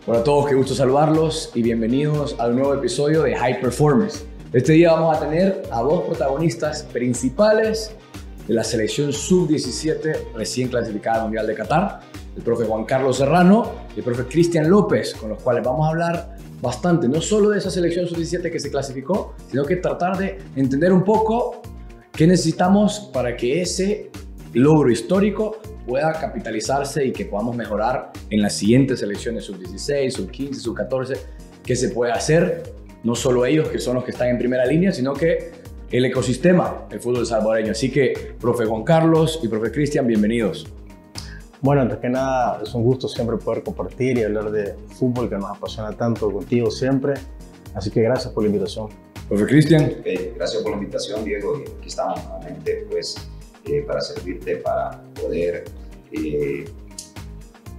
Hola a todos, qué gusto saludarlos y bienvenidos a un nuevo episodio de High Performance. Este día vamos a tener a dos protagonistas principales de la selección sub-17 recién clasificada al Mundial de Qatar, el profe Juan Carlos Serrano y el profe Cristian López, con los cuales vamos a hablar bastante, no solo de esa selección sub-17 que se clasificó, sino que tratar de entender un poco qué necesitamos para que ese logro histórico pueda capitalizarse y que podamos mejorar en las siguientes selecciones sub-16, sub-15, sub-14, qué se puede hacer, no solo ellos que son los que están en primera línea, sino que el ecosistema del fútbol salvadoreño. Así que, profe Juan Carlos y profe Cristian, bienvenidos. Bueno, antes que nada, es un gusto siempre poder compartir y hablar de fútbol que nos apasiona tanto contigo siempre. Así que gracias por la invitación. Profe Cristian. Gracias por la invitación, Diego. Y aquí estamos nuevamente para servirte, para poder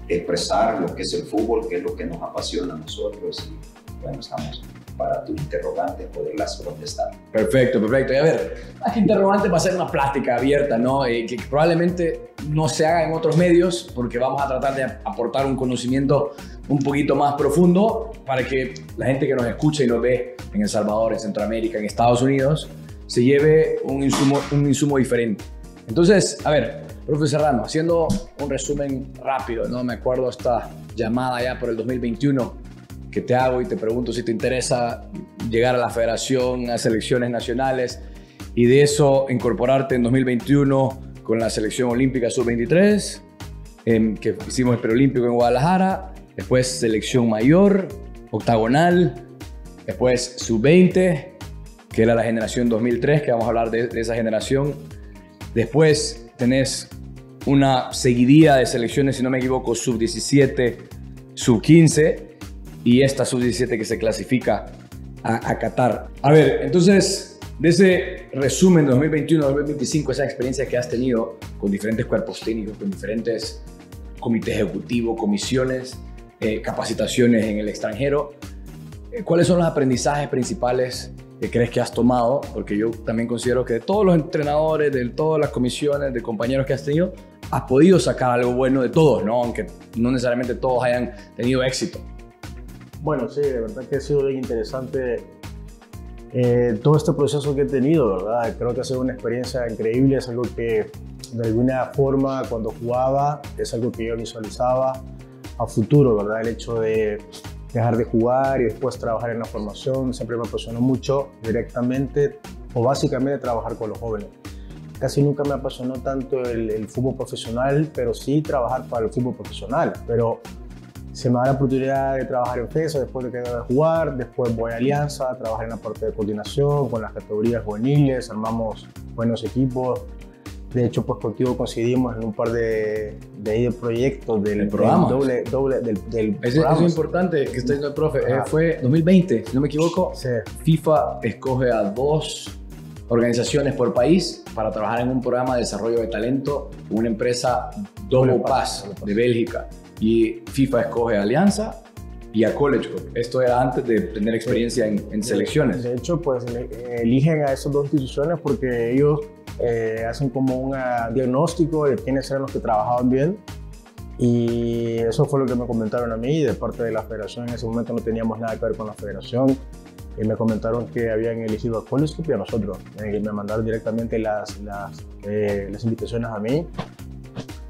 expresar lo que es el fútbol, que es lo que nos apasiona a nosotros. Y bueno, estamos para tus interrogantes, poderlas contestar. Perfecto. Y a ver, más que interrogantes va a ser una plática abierta, ¿no? Que probablemente no se haga en otros medios, porque vamos a tratar de aportar un conocimiento un poquito más profundo para que la gente que nos escucha y nos ve en El Salvador, en Centroamérica, en Estados Unidos, se lleve un insumo diferente. Entonces, a ver, profe Serrano, haciendo un resumen rápido, ¿no? Me acuerdo esta llamada ya por el 2021 que te hago y te pregunto si te interesa llegar a la federación, a selecciones nacionales y de eso incorporarte en 2021 con la selección olímpica sub-23, que hicimos el preolímpico en Guadalajara, después selección mayor, octagonal, después sub-20, que era la generación 2003, que vamos a hablar de esa generación. Después tenés una seguidilla de selecciones, si no me equivoco, sub-17, sub-15 y esta sub-17 que se clasifica a Qatar. A ver, entonces, de ese resumen de 2021-2025, esa experiencia que has tenido con diferentes cuerpos técnicos, con diferentes comités ejecutivos, comisiones, capacitaciones en el extranjero, ¿cuáles son los aprendizajes principales que crees que has tomado? Porque yo también considero que de todos los entrenadores, de todas las comisiones, de compañeros que has tenido, has podido sacar algo bueno de todos, ¿no? Aunque no necesariamente todos hayan tenido éxito. Bueno, sí, de verdad que ha sido bien interesante todo este proceso que he tenido, ¿verdad? Creo que ha sido una experiencia increíble, es algo que de alguna forma cuando jugaba es algo que yo visualizaba a futuro, ¿verdad? El hecho de dejar de jugar y después trabajar en la formación siempre me apasionó mucho directamente o básicamente trabajar con los jóvenes. Casi nunca me apasionó tanto el fútbol profesional, pero sí trabajar para el fútbol profesional. Pero se me da la oportunidad de trabajar en FESA después de que debo de jugar, después voy a Alianza, trabajar en la parte de coordinación con las categorías juveniles, armamos buenos equipos. De hecho, pues contigo coincidimos en un par de proyectos del programa. Eso es importante que está diciendo el profe. Fue 2020, si no me equivoco. Sí. FIFA escoge a 2 organizaciones por país para trabajar en un programa de desarrollo de talento, una empresa Double Pass de Bélgica. Y FIFA escoge a Alianza y a College Cup. Esto era antes de tener experiencia en selecciones. De hecho, pues eligen a esas 2 instituciones porque ellos hacen como un diagnóstico de quiénes eran los que trabajaban bien, y eso fue lo que me comentaron a mí. De parte de la federación en ese momento no teníamos nada que ver con la federación, y me comentaron que habían elegido a College Cup y a nosotros. Me mandaron directamente las invitaciones a mí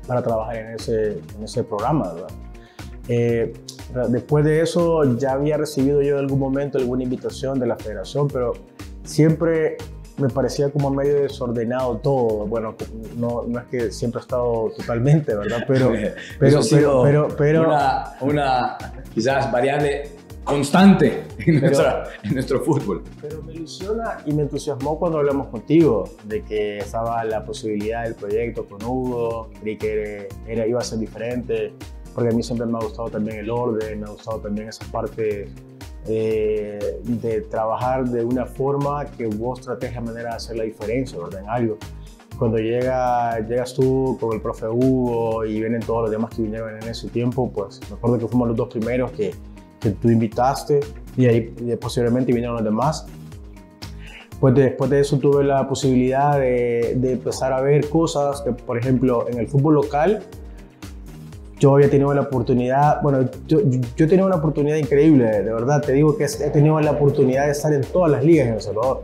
para trabajar en ese programa, ¿verdad? Después de eso ya había recibido yo en algún momento alguna invitación de la federación, pero siempre me parecía como medio desordenado todo. Bueno, no es que siempre ha estado totalmente, ¿verdad? Pero una quizás variable constante en nuestro fútbol. Pero me ilusiona y me entusiasmó cuando hablamos contigo de que estaba la posibilidad del proyecto con Hugo, creí que iba a ser diferente, porque a mí siempre me ha gustado también el orden, me ha gustado también esa parte de trabajar de una forma que vos trates de manera de hacer la diferencia, ¿verdad? En algo. Cuando llegas tú con el profe Hugo y vienen todos los demás que vinieron en ese tiempo, pues me acuerdo que fuimos los 2 primeros que tú invitaste, y ahí posiblemente vinieron los demás. Pues después de eso tuve la posibilidad de empezar a ver cosas que, por ejemplo, en el fútbol local yo había tenido la oportunidad, bueno, yo he tenido una oportunidad increíble, de verdad, te digo que he tenido la oportunidad de estar en todas las ligas en El Salvador.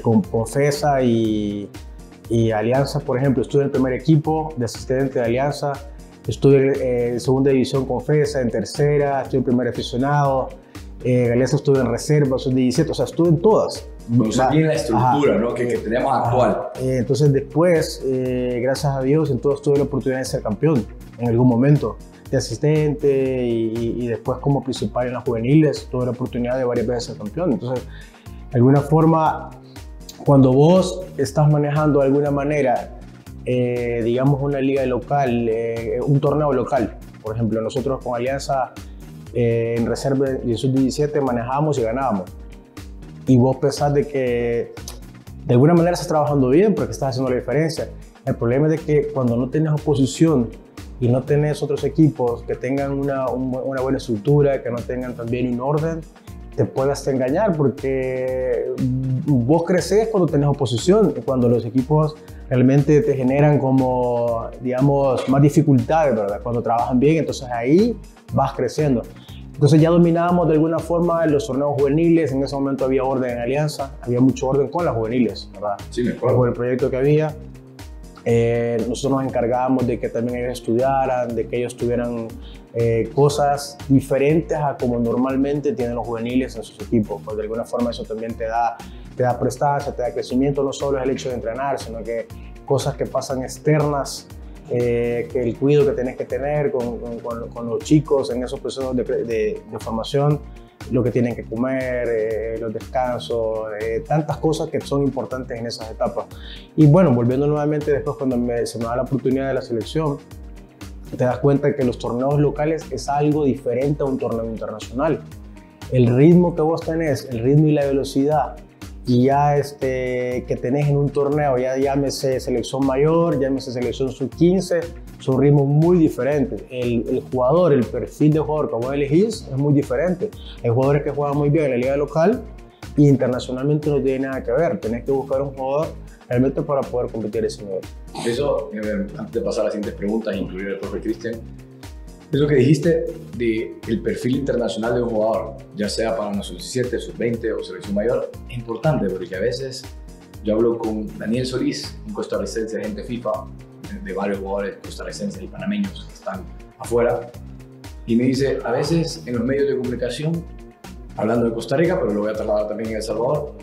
Con FESA y Alianza, por ejemplo, estuve en el primer equipo de asistente de Alianza, estuve en segunda división con FESA, en tercera, estuve en primer aficionado, Alianza estuve en reserva, sub-17, o sea, estuve en todas. Bueno, bien la estructura, ¿no? que tenemos actual. Entonces después, gracias a Dios, en todas tuve la oportunidad de ser campeón en algún momento, de asistente y después como principal en las juveniles, tuve la oportunidad de varias veces ser campeón. Entonces, de alguna forma, cuando vos estás manejando de alguna manera, digamos, una liga local, un torneo local, por ejemplo, nosotros con Alianza en reserva y sub-17 manejábamos y ganábamos. Y vos pensás de que de alguna manera estás trabajando bien porque estás haciendo la diferencia. El problema es de que cuando no tenés oposición y no tenés otros equipos que tengan una buena estructura, que no tengan también un orden, te puedes engañar porque vos creces cuando tenés oposición, cuando los equipos realmente te generan como, digamos, más dificultades, ¿verdad? Cuando trabajan bien, entonces ahí vas creciendo. Entonces ya dominábamos de alguna forma los torneos juveniles, en ese momento había orden en Alianza, había mucho orden con las juveniles, ¿verdad? Sí, me acuerdo. Con el proyecto que había. Nosotros nos encargábamos de que también ellos estudiaran, de que ellos tuvieran cosas diferentes a como normalmente tienen los juveniles en sus equipos. Pues de alguna forma eso también te da prestancia, te da crecimiento, no solo es el hecho de entrenar, sino que cosas que pasan externas, que el cuidado que tenés que tener con los chicos en esos procesos de formación, lo que tienen que comer, los descansos, tantas cosas que son importantes en esas etapas. Y bueno, volviendo nuevamente después cuando se me da la oportunidad de la selección, te das cuenta que los torneos locales es algo diferente a un torneo internacional. El ritmo que vos tenés, el ritmo y la velocidad y ya que tenés en un torneo, ya llámese selección mayor, llámese selección sub-15, son ritmos muy diferentes. El jugador, el perfil de jugador que vos elegís es muy diferente. Hay jugadores que juegan muy bien en la liga local y internacionalmente no tiene nada que ver. Tenés que buscar un jugador realmente para poder competir a ese nivel. Eso, antes de pasar a las siguientes preguntas, incluir el profe Cristian, eso que dijiste del perfil internacional de un jugador, ya sea para una sub-17, sub-20 o selección mayor, es importante porque a veces yo hablo con Daniel Solís, un costarricense agente FIFA, de varios jugadores costarricenses y panameños que están afuera, y me dice, a veces en los medios de comunicación, hablando de Costa Rica, pero lo voy a trasladar también en El Salvador,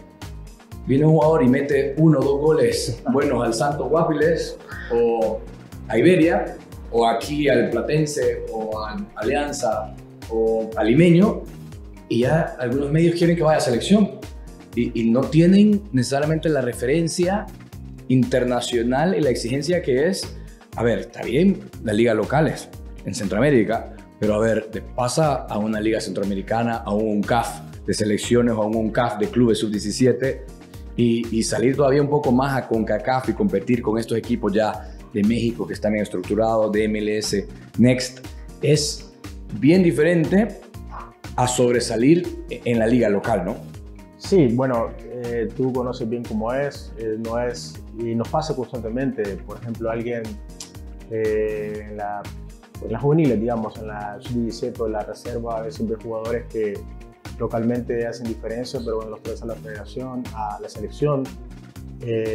viene un jugador y mete 1 o 2 goles buenos al Santos Guapiles o a Iberia, o aquí al Platense, o a Alianza, o a Limeño, y ya algunos medios quieren que vaya a selección y no tienen necesariamente la referencia internacional y la exigencia que es, a ver, está bien las ligas locales en Centroamérica, pero a ver, te pasa a una liga centroamericana, a un CAF de selecciones o a un CAF de clubes sub-17 y salir todavía un poco más a CONCACAF y competir con estos equipos ya de México que están bien estructurados, de MLS, Next, es bien diferente a sobresalir en la liga local, ¿no? Sí, bueno, tú conoces bien cómo no es, y nos pasa constantemente. Por ejemplo, alguien en las juveniles, digamos, en la sub-17 o en la reserva, a veces siempre jugadores que localmente hacen diferencia, pero bueno, los traes a la federación, a la selección.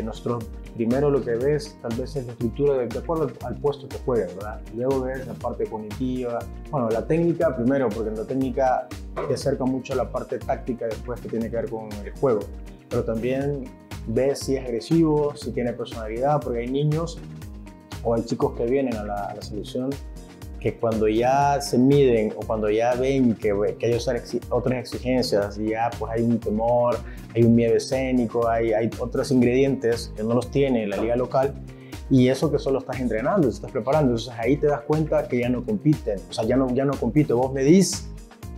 Nosotros primero lo que ves tal vez es la estructura de acuerdo al puesto que juegan, ¿verdad? Luego ves la parte cognitiva, bueno, la técnica primero, porque en la técnica te acerca mucho a la parte táctica después que tiene que ver con el juego, pero también ves si es agresivo, si tiene personalidad, porque hay niños o hay chicos que vienen a la selección que cuando ya se miden o cuando ya ven que hay otras exigencias y ya pues hay un temor, hay un miedo escénico, hay otros ingredientes que no los tiene en la liga local y eso que solo estás entrenando, te estás preparando, entonces ahí te das cuenta que ya no compiten, o sea, ya no compite, vos medís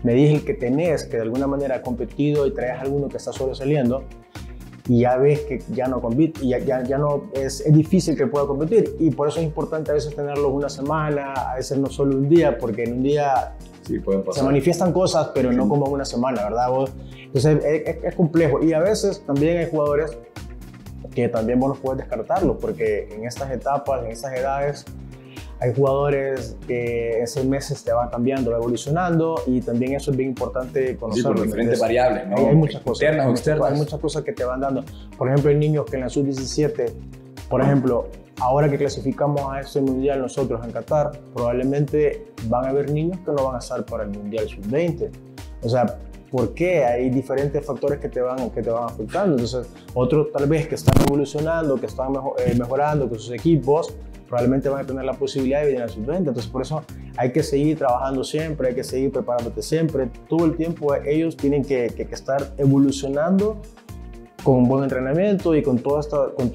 el que tenés, que de alguna manera ha competido y traes alguno que está sobresaliendo y ya ves que ya no compite, y ya no es difícil que pueda competir y por eso es importante a veces tenerlos una semana, a veces no solo un día, porque en un día sí, pueden pasar. Se manifiestan cosas, pero no como una semana, ¿verdad? Entonces es complejo y a veces también hay jugadores que también vos no puedes descartarlos porque en estas etapas, en estas edades, hay jugadores que en 6 meses te van cambiando, va evolucionando, y también eso es bien importante conocerlo. Sí, por diferentes variables, ¿no? Hay muchas cosas. Internas o externas. Hay muchas cosas que te van dando. Por ejemplo, hay niños que en la sub-17, por ejemplo, ahora que clasificamos a este mundial nosotros en Qatar, probablemente van a haber niños que no van a estar para el mundial sub-20. O sea, ¿por qué? Hay diferentes factores que te van afectando. Entonces, otros tal vez que están evolucionando, que están mejorando con sus equipos, probablemente van a tener la posibilidad de venir al sub-20. Entonces, por eso hay que seguir trabajando siempre, hay que seguir preparándote siempre. Todo el tiempo ellos tienen que estar evolucionando con un buen entrenamiento y con todos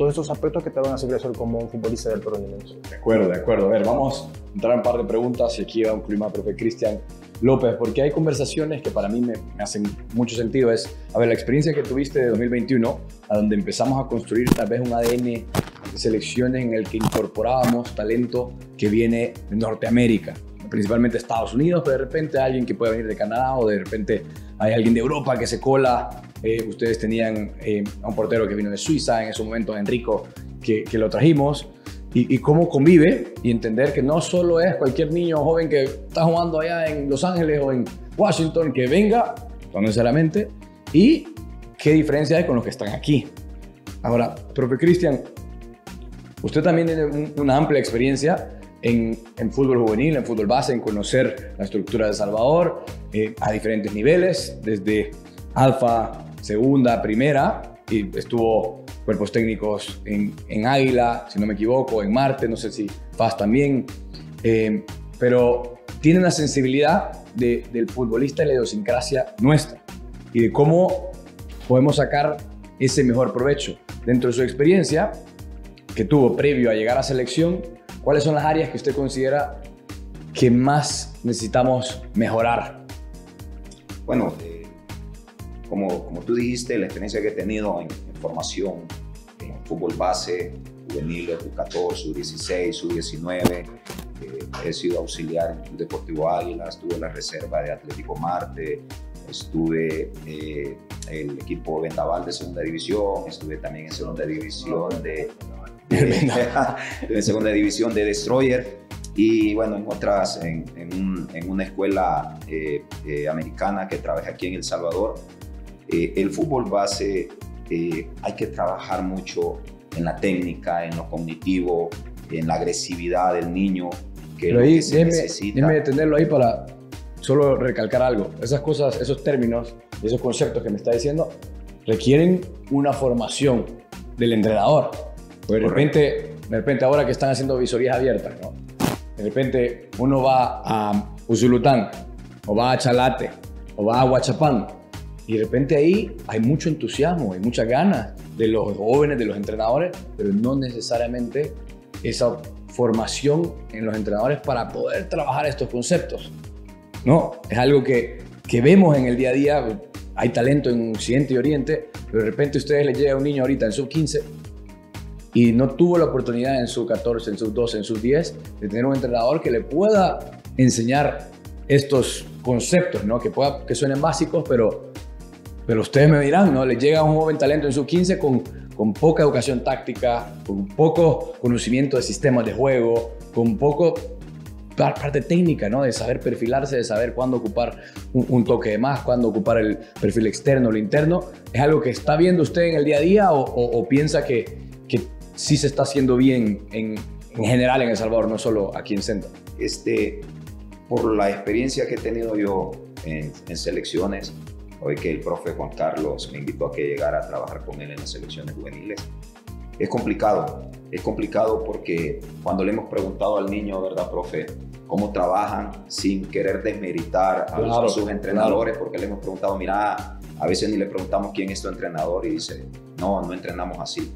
estos aspectos que te van a hacer crecer como un futbolista de alto rendimiento. De acuerdo, de acuerdo. A ver, vamos a entrar en un par de preguntas y aquí va un clima, profe Cristian López, porque hay conversaciones que para mí me hacen mucho sentido. Es, a ver, la experiencia que tuviste de 2021, a donde empezamos a construir tal vez un ADN de selecciones en el que incorporábamos talento que viene de Norteamérica, principalmente Estados Unidos, pero de repente alguien que puede venir de Canadá o de repente hay alguien de Europa que se cola. Ustedes tenían a un portero que vino de Suiza en ese momento, Enrico, que lo trajimos. Y cómo convive y entender que no solo es cualquier niño joven que está jugando allá en Los Ángeles o en Washington que venga, no necesariamente, y qué diferencia hay con los que están aquí. Ahora, profe Cristian, usted también tiene una amplia experiencia en fútbol juvenil, en fútbol base, en conocer la estructura de El Salvador a diferentes niveles, desde alfa, segunda, primera, y estuvo cuerpos técnicos en Águila, si no me equivoco, en Marte, no sé si FAS también, pero tiene una sensibilidad del futbolista y la idiosincrasia nuestra y de cómo podemos sacar ese mejor provecho. Dentro de su experiencia que tuvo previo a llegar a selección, ¿cuáles son las áreas que usted considera que más necesitamos mejorar? Bueno, como tú dijiste, la experiencia que he tenido en formación, en fútbol base, juvenil, U14, U16, U19, he sido auxiliar en el Deportivo Águila, estuve en la reserva de Atlético Marte, estuve en el equipo Vendaval de segunda división, estuve también en segunda división de segunda división de Destroyer, y bueno, en otras, en una escuela americana que trabajé aquí en El Salvador. El fútbol base hay que trabajar mucho en la técnica, en lo cognitivo, en la agresividad del niño, que es lo que se necesita. Déjeme detenerlo ahí para solo recalcar algo. Esas cosas, esos términos, esos conceptos que me está diciendo requieren una formación del entrenador. Porque de repente ahora que están haciendo visorías abiertas, ¿no? De repente uno va a Usulután, o va a Chalate, o va a Huachapán, y de repente ahí hay mucho entusiasmo, hay muchas ganas de los jóvenes, de los entrenadores, pero no necesariamente esa formación en los entrenadores para poder trabajar estos conceptos. No, es algo que vemos en el día a día. Hay talento en Occidente y Oriente, pero de repente a ustedes les llega un niño ahorita en sub-15 y no tuvo la oportunidad en sub-14, en sub-12, en sub-10 de tener un entrenador que le pueda enseñar estos conceptos, ¿no? Que suenen básicos, pero ustedes me dirán, ¿no? Les llega un joven talento en sub-15 con poca educación táctica, con poco conocimiento de sistemas de juego, con poco parte técnica, ¿no? De saber perfilarse, de saber cuándo ocupar un toque de más, cuándo ocupar el perfil externo o el interno. ¿Es algo que está viendo usted en el día a día o piensa que sí se está haciendo bien en general en El Salvador, no solo aquí en Centro? Por la experiencia que he tenido yo en selecciones, hoy que el profe Juan Carlos me invitó a que llegara a trabajar con él en las selecciones juveniles, es complicado porque cuando le hemos preguntado al niño, ¿verdad, profe?, cómo trabajan, sin querer desmeritar a sus entrenadores, porque le hemos preguntado, mira, a veces ni le preguntamos quién es tu entrenador y dice, no entrenamos así.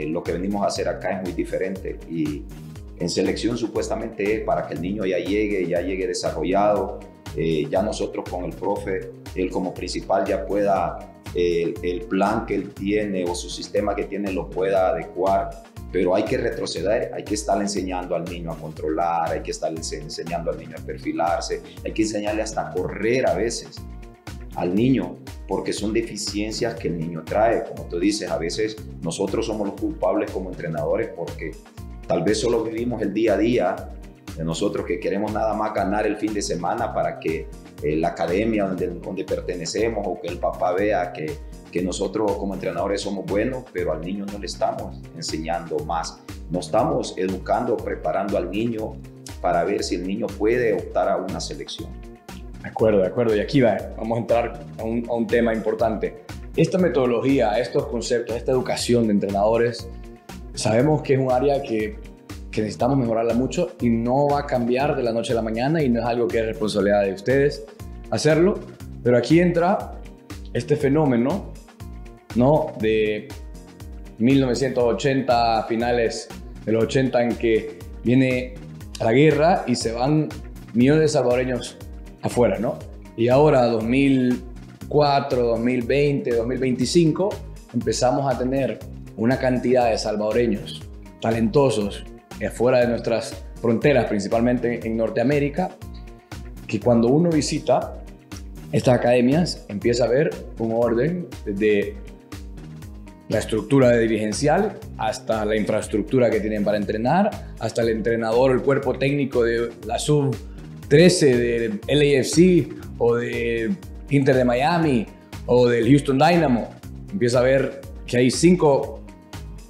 Lo que venimos a hacer acá es muy diferente, y en selección supuestamente es para que el niño ya llegue desarrollado, ya nosotros con el profe, él como principal ya pueda, el plan que él tiene o su sistema que tiene lo pueda adecuar, pero hay que retroceder, hay que estar enseñando al niño a controlar, hay que estar enseñando al niño a perfilarse, hay que enseñarle hasta a correr a veces al niño, porque son deficiencias que el niño trae. Como tú dices, a veces nosotros somos los culpables como entrenadores porque Tal vez solo vivimos el día a día de nosotros que queremos nada más ganar el fin de semana para que la academia donde pertenecemos o que el papá vea que nosotros como entrenadores somos buenos, pero al niño no le estamos enseñando más. No estamos educando, preparando al niño para ver si el niño puede optar a una selección. De acuerdo. Y aquí vamos a entrar a un tema importante. Esta metodología, estos conceptos, esta educación de entrenadores, sabemos que es un área que necesitamos mejorarla mucho y no va a cambiar de la noche a la mañana y no es algo que es responsabilidad de ustedes hacerlo, pero aquí entra este fenómeno, ¿no? De 1980, finales de los 80, en que viene la guerra y se van millones de salvadoreños afuera, ¿no? Y ahora 2004, 2020, 2025 empezamos a tener una cantidad de salvadoreños talentosos afuera de nuestras fronteras, principalmente en Norteamérica, que cuando uno visita estas academias empieza a ver un orden desde la estructura dirigencial hasta la infraestructura que tienen para entrenar, hasta el entrenador, el cuerpo técnico de la sub-13 del LAFC o de Inter de Miami o del Houston Dynamo. Empieza a ver que hay 5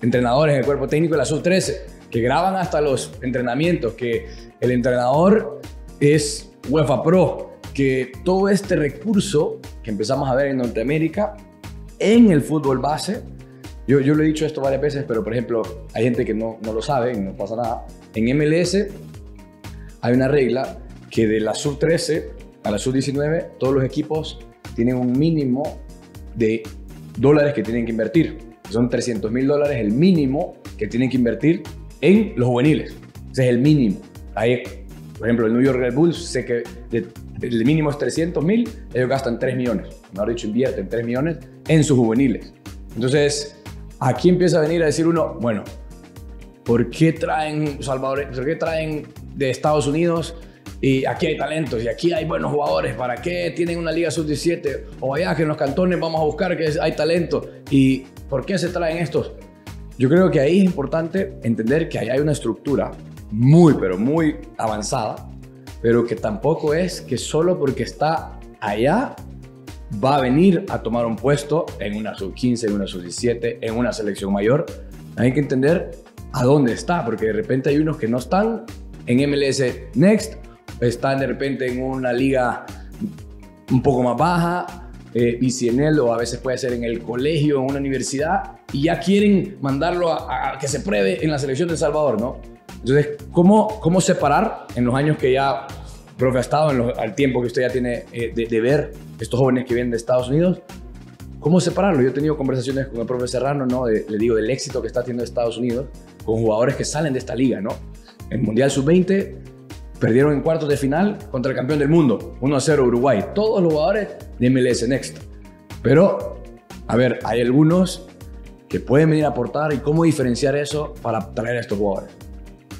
entrenadores en el cuerpo técnico de la sub-13 que graban hasta los entrenamientos, que el entrenador es UEFA Pro, que todo este recurso que empezamos a ver en Norteamérica en el fútbol base, yo lo he dicho esto varias veces, pero por ejemplo hay gente que no lo sabe y no pasa nada. En MLS hay una regla que de la sub-13 a la sub-19 todos los equipos tienen un mínimo de dólares que tienen que invertir. Son $300,000 el mínimo que tienen que invertir en los juveniles. Ese es el mínimo. Ahí, por ejemplo, el New York Red Bulls, sé que el mínimo es 300,000, ellos gastan 3 millones. Mejor dicho, invierten 3 millones en sus juveniles. Entonces, aquí empieza a venir a decir uno, bueno, ¿por qué traen salvadoreños? ¿Por qué traen de Estados Unidos? Y aquí hay talentos y aquí hay buenos jugadores. ¿Para qué tienen una liga sub-17? O allá que en los cantones vamos a buscar que hay talento. ¿Y por qué se traen estos? Yo creo que ahí es importante entender que ahí hay una estructura muy, pero muy avanzada, pero que tampoco es que solo porque está allá va a venir a tomar un puesto en una sub-15, en una sub-17, en una selección mayor. Hay que entender a dónde está, porque de repente hay unos que no están en MLS Next, están de repente en una liga un poco más baja, BCNL, o a veces puede ser en el colegio, en una universidad, y ya quieren mandarlo a que se pruebe en la selección de El Salvador, ¿no? Entonces, ¿cómo separar en los años que ya profe ha estado, al tiempo que usted ya tiene de ver estos jóvenes que vienen de Estados Unidos? ¿Cómo separarlo? Yo he tenido conversaciones con el profe Serrano, ¿no? Le digo del éxito que está teniendo Estados Unidos con jugadores que salen de esta liga, ¿no? En Mundial Sub-20 perdieron en cuartos de final contra el campeón del mundo, 1-0 Uruguay. Todos los jugadores de MLS Next. Pero, a ver, hay algunos que pueden venir a aportar, y cómo diferenciar eso para traer a estos jugadores.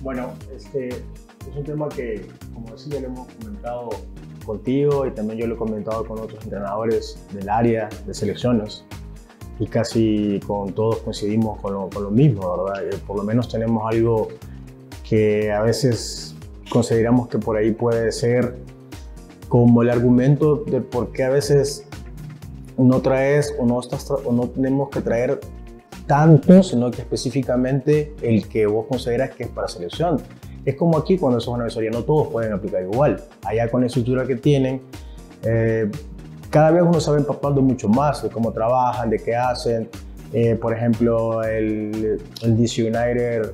Bueno, es un tema que, como decía, lo hemos comentado contigo y también yo lo he comentado con otros entrenadores del área de selecciones, y casi con todos coincidimos con lo mismo, ¿verdad? Por lo menos tenemos algo que a veces consideramos que por ahí puede ser como el argumento de por qué a veces no traes o no tenemos que traer tanto, sino que específicamente el que vos consideras que es para selección. Es como aquí cuando sos una visoría, no todos pueden aplicar igual. Allá con la estructura que tienen, cada vez uno se va empapando mucho más de cómo trabajan, de qué hacen. Por ejemplo, el DC United,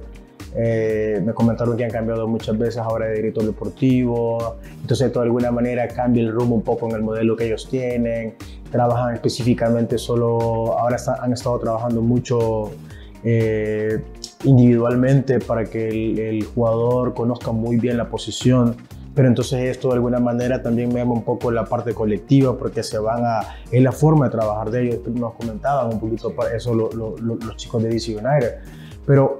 me comentaron que han cambiado muchas veces ahora de director deportivo, entonces de alguna manera cambia el rumbo un poco en el modelo que ellos tienen. Trabajan específicamente solo, ahora han estado trabajando mucho individualmente para que el jugador conozca muy bien la posición, pero entonces esto de alguna manera también me llama un poco la parte colectiva, porque es la forma de trabajar de ellos. Nos comentaban un poquito para eso los chicos de DC United, pero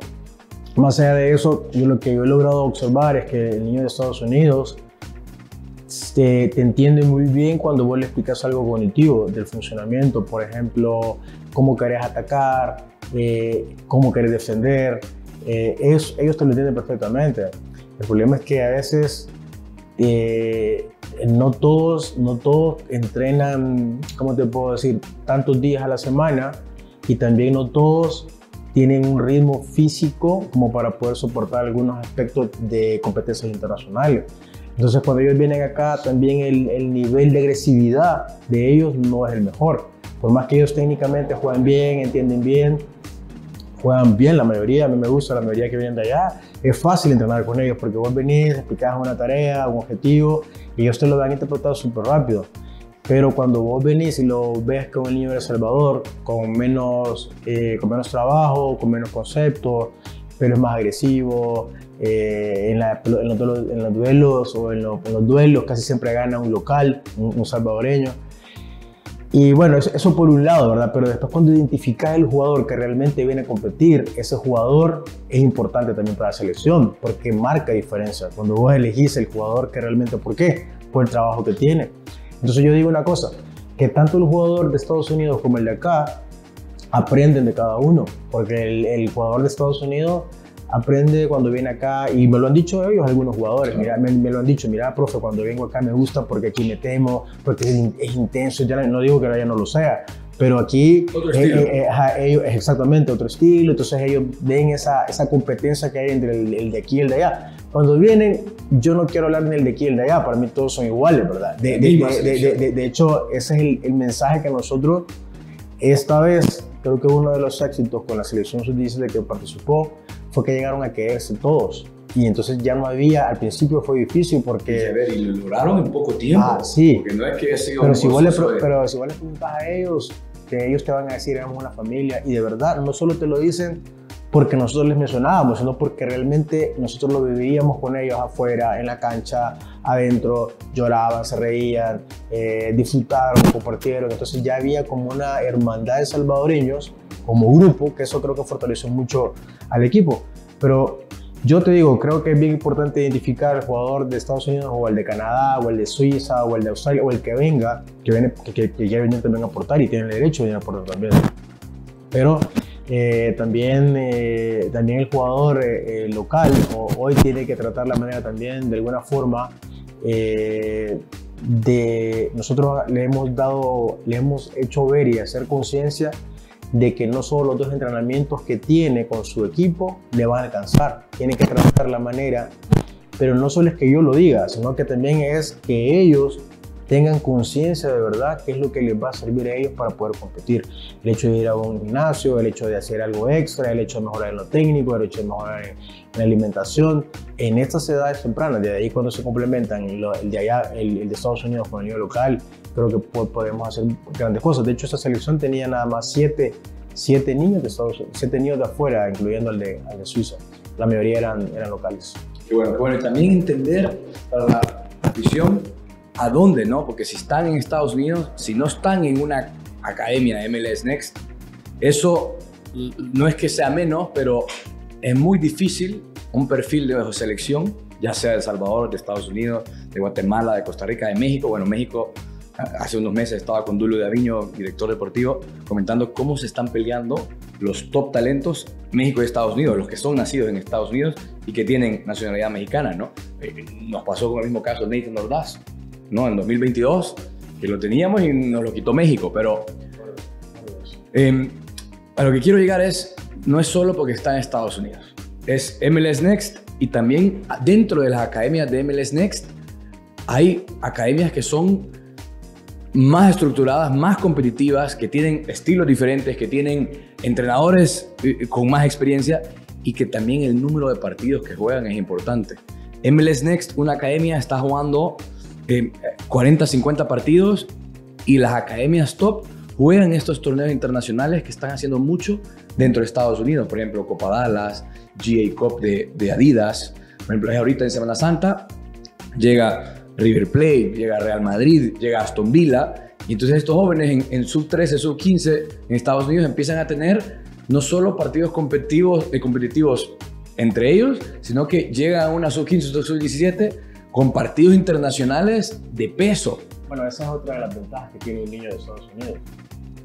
más allá de eso, lo que yo he logrado observar es que el niño de Estados Unidos te entiende muy bien cuando vos le explicas algo cognitivo del funcionamiento, por ejemplo, cómo querés atacar, cómo querés defender. ellos te lo entienden perfectamente. El problema es que a veces no todos entrenan, ¿cómo te puedo decir?, tantos días a la semana, y también no todos tienen un ritmo físico como para poder soportar algunos aspectos de competencias internacionales. Entonces, cuando ellos vienen acá, también el nivel de agresividad de ellos no es el mejor. Por más que ellos técnicamente juegan bien, entienden bien, juegan bien la mayoría, a mí me gusta la mayoría que vienen de allá, es fácil entrenar con ellos porque vos venís, explicás una tarea, un objetivo, y ellos te lo van a interpretar súper rápido. Pero cuando vos venís y lo ves con el niño de El Salvador, con menos trabajo, con menos conceptos, pero es más agresivo, en los duelos o en los duelos casi siempre gana un local, un salvadoreño. Y bueno, eso por un lado, ¿verdad? Pero después cuando identificas el jugador que realmente viene a competir, ese jugador es importante también para la selección, porque marca diferencia. Cuando vos elegís el jugador que realmente, ¿por qué? Por el trabajo que tiene. Entonces yo digo una cosa, que tanto el jugador de Estados Unidos como el de acá aprenden de cada uno, porque el jugador de Estados Unidos aprende cuando viene acá, y me lo han dicho ellos, algunos jugadores, mira, me lo han dicho, mira, profe, cuando vengo acá me gusta porque aquí me temo, porque es intenso, ya no digo que ya no lo sea, pero aquí ellos, es exactamente otro estilo, entonces ellos ven esa competencia que hay entre el de aquí y el de allá. Cuando vienen, yo no quiero hablar ni el de aquí y el de allá, para mí todos son iguales, ¿verdad? De hecho, ese es el mensaje que nosotros, esta vez, creo que uno de los éxitos con la selección sub-17 que participó, fue que llegaron a quedarse todos. Y entonces ya no había, al principio fue difícil porque... Y lo lograron en poco tiempo. Sí. Porque no es que siga pero si vos le preguntas a ellos, que ellos te van a decir, éramos una familia, y de verdad, no solo te lo dicen porque nosotros les mencionábamos, sino porque realmente nosotros lo vivíamos con ellos afuera, en la cancha, adentro, lloraban, se reían, disfrutaron, compartieron. Entonces ya había como una hermandad de salvadoreños como grupo, que eso creo que fortaleció mucho al equipo. Pero yo te digo, creo que es bien importante identificar al jugador de Estados Unidos o el de Canadá o el de Suiza o el de Australia o el que venga, que quiere venir también a aportar y tiene el derecho de venir a aportar también. Pero también el jugador local hoy tiene que tratar la manera también de alguna forma nosotros le hemos hecho ver y hacer conciencia de que no solo los 2 entrenamientos que tiene con su equipo le van a alcanzar, tiene que tratar la manera, pero no solo es que yo lo diga, sino que también es que ellos tengan conciencia de verdad qué es lo que les va a servir a ellos para poder competir. El hecho de ir a un gimnasio, el hecho de hacer algo extra, el hecho de mejorar en lo técnico, el hecho de mejorar en la alimentación, en estas edades tempranas, de ahí cuando se complementan el de allá, el de Estados Unidos con el nivel local, creo que podemos hacer grandes cosas. De hecho, esta selección tenía nada más 7 niños de Estados Unidos, 7 niños de afuera, incluyendo al de Suiza. La mayoría eran locales. Qué bueno, y también entender para la afición a dónde, ¿no? Porque si están en Estados Unidos, si no están en una academia de MLS Next, eso no es que sea menos, pero es muy difícil un perfil de selección, ya sea de El Salvador, de Estados Unidos, de Guatemala, de Costa Rica, de México. Bueno, México, hace unos meses estaba con Dulio de Aviño, director deportivo, comentando cómo se están peleando los top talentos México y Estados Unidos, los que son nacidos en Estados Unidos y que tienen nacionalidad mexicana, ¿no? Nos pasó con el mismo caso Nathan Ordaz, ¿no? En 2022, que lo teníamos y nos lo quitó México, pero a lo que quiero llegar no es solo porque está en Estados Unidos, es MLS Next, y también dentro de las academias de MLS Next hay academias que son más estructuradas, más competitivas, que tienen estilos diferentes, que tienen entrenadores con más experiencia, y que también el número de partidos que juegan es importante. MLS Next, una academia, está jugando 40, 50 partidos, y las academias top juegan estos torneos internacionales que están haciendo mucho dentro de Estados Unidos. Por ejemplo, Copa Dallas, GA Cup de Adidas. Por ejemplo, ahorita en Semana Santa llega River Plate, llega Real Madrid, llega Aston Villa, y entonces estos jóvenes en sub-13, sub-15 en Estados Unidos empiezan a tener no solo partidos competitivos entre ellos, sino que llegan a una sub-15, sub-17 con partidos internacionales de peso. Bueno, esa es otra de las ventajas que tiene un niño de Estados Unidos,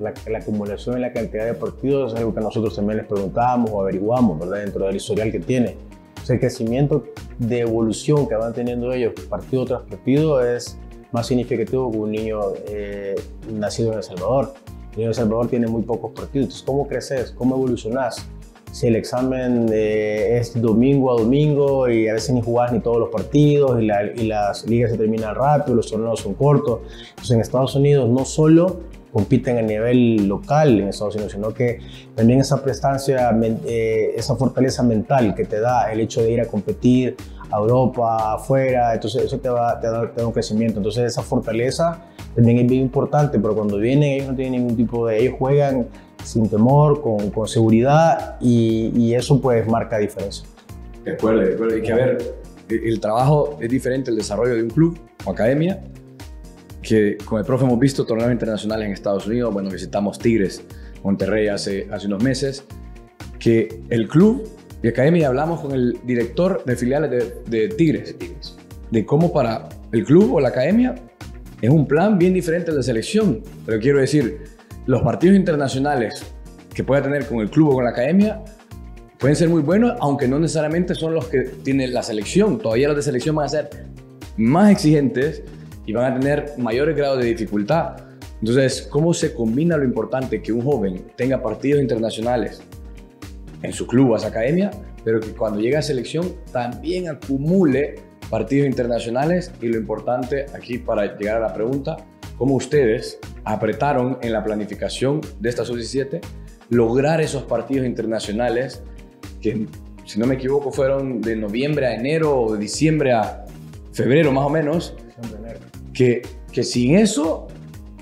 la acumulación y la cantidad de partidos es algo que nosotros también les preguntábamos o averiguamos, ¿verdad? Dentro del historial que tiene. O sea, el crecimiento de evolución que van teniendo ellos partido tras partido es más significativo que un niño nacido en El Salvador. El niño de El Salvador tiene muy pocos partidos. Entonces, ¿cómo creces? ¿Cómo evolucionás? Si el examen es domingo a domingo y a veces ni jugás ni todos los partidos y las ligas se terminan rápido, los torneos son cortos. Entonces, en Estados Unidos no solo compiten a nivel local en Estados Unidos, sino que también esa prestancia, esa fortaleza mental que te da el hecho de ir a competir a Europa, afuera, entonces eso te da un crecimiento. Entonces esa fortaleza también es bien importante, pero cuando vienen ellos no tienen ningún tipo de... Ellos juegan sin temor, con seguridad y eso pues marca diferencia. De acuerdo. Y que a ver, el trabajo es diferente, el desarrollo de un club o academia, que con el profe hemos visto torneos internacionales en Estados Unidos. Bueno, visitamos Tigres, Monterrey hace unos meses, que el club y academia, hablamos con el director de filiales de Tigres, de cómo para el club o la academia es un plan bien diferente al de selección. Pero quiero decir, los partidos internacionales que pueda tener con el club o con la academia pueden ser muy buenos, aunque no necesariamente son los que tiene la selección. Todavía los de selección van a ser más exigentes y van a tener mayores grados de dificultad. Entonces, ¿cómo se combina lo importante que un joven tenga partidos internacionales en su club o esa academia, pero que cuando llegue a selección también acumule partidos internacionales? Y lo importante aquí, para llegar a la pregunta, ¿cómo ustedes apretaron en la planificación de esta sub-17 lograr esos partidos internacionales que, si no me equivoco, fueron de noviembre a enero o de diciembre a febrero más o menos? Que sin eso,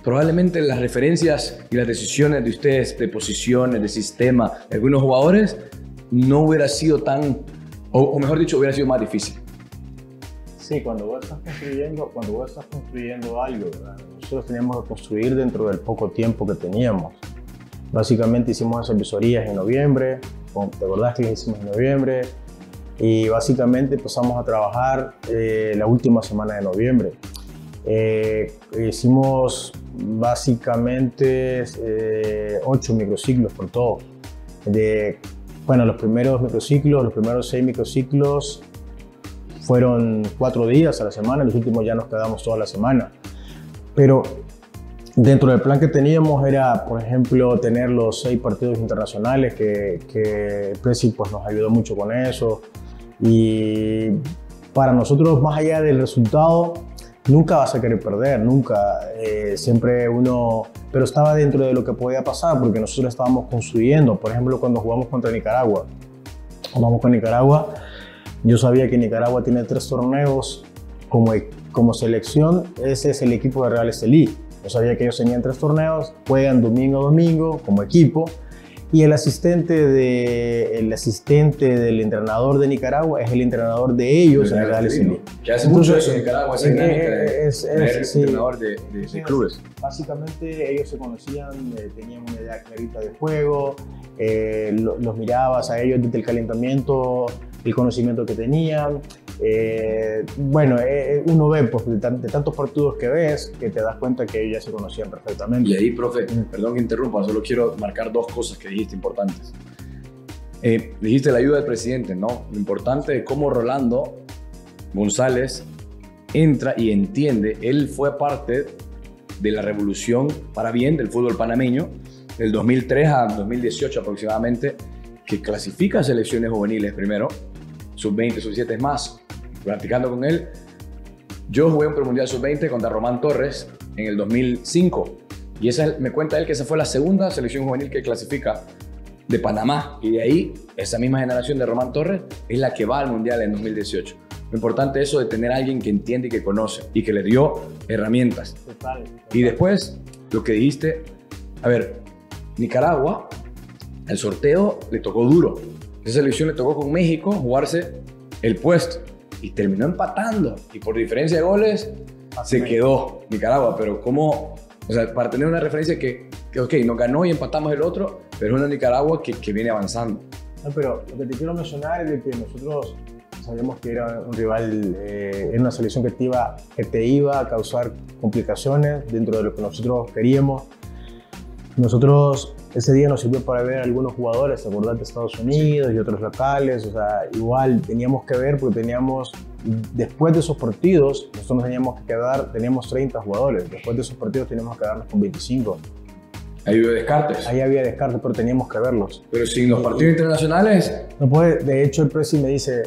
probablemente las referencias y las decisiones de ustedes, de posiciones, de sistema, de algunos jugadores, no hubiera sido tan, o mejor dicho, hubiera sido más difícil. Sí, cuando vos estás construyendo algo, ¿verdad? Nosotros teníamos que construir dentro del poco tiempo que teníamos. Básicamente hicimos esas visorías en noviembre, ¿te acordás que las hicimos en noviembre? Y básicamente empezamos a trabajar la última semana de noviembre. Hicimos básicamente 8 microciclos por todo. Los primeros microciclos, los primeros 6 microciclos fueron 4 días a la semana, los últimos ya nos quedamos toda la semana. Pero dentro del plan que teníamos era, por ejemplo, tener los 6 partidos internacionales, que Presi pues, nos ayudó mucho con eso. Y para nosotros, más allá del resultado, nunca vas a querer perder, nunca. Siempre uno... Pero estaba dentro de lo que podía pasar, porque nosotros estábamos construyendo. Por ejemplo, cuando jugamos contra Nicaragua. Jugamos con Nicaragua. Yo sabía que Nicaragua tiene 3 torneos como selección. Ese es el equipo de Real Estelí. Yo sabía que ellos tenían 3 torneos, juegan domingo a domingo como equipo. Y el asistente del entrenador de Nicaragua es el entrenador de ellos en el Real Estelí. Que hace mucho eso en Nicaragua, esa dinámica de entrenador de clubes. Básicamente ellos se conocían, tenían una idea clarita de juego, los mirabas a ellos desde el calentamiento, el conocimiento que tenían. Uno ve pues, de tantos partidos que ves que te das cuenta que ellos ya se conocían perfectamente. Y ahí, profe, perdón que interrumpa, solo quiero marcar 2 cosas que dijiste importantes. Dijiste la ayuda del presidente, ¿no? Lo importante de cómo Rolando González entra y entiende. Él fue parte de la revolución para bien del fútbol panameño del 2003 a 2018 aproximadamente, que clasifica a selecciones juveniles primero, sub-20, sub-17 más. Practicando con él, yo jugué un premundial sub-20 contra Román Torres en el 2005 y me cuenta él que esa fue la segunda selección juvenil que clasifica de Panamá, y de ahí esa misma generación de Román Torres es la que va al mundial en 2018. Lo importante es eso de tener a alguien que entiende y que conoce y que le dio herramientas. Total. Y después lo que dijiste, a ver, Nicaragua, el sorteo le tocó duro. Esa selección le tocó con México jugarse el puesto y terminó empatando, y por diferencia de goles se quedó Nicaragua. Pero ¿cómo? O sea, para tener una referencia que ok, nos ganó y empatamos el otro, pero es una Nicaragua que viene avanzando. No, pero lo que te quiero mencionar es de que nosotros sabíamos que era un rival, era una selección que te iba a causar complicaciones dentro de lo que nosotros queríamos. Nosotros ese día nos sirvió para ver a algunos jugadores, ¿te acordás? De Estados Unidos y otros locales, o sea, igual teníamos que ver porque teníamos, después de esos partidos, nosotros nos teníamos que quedar, teníamos 30 jugadores, después de esos partidos teníamos que quedarnos con 25. Ahí había descartes. Ahí había descartes, pero teníamos que verlos. Pero sin los partidos internacionales... No puede, de hecho el presi me dice,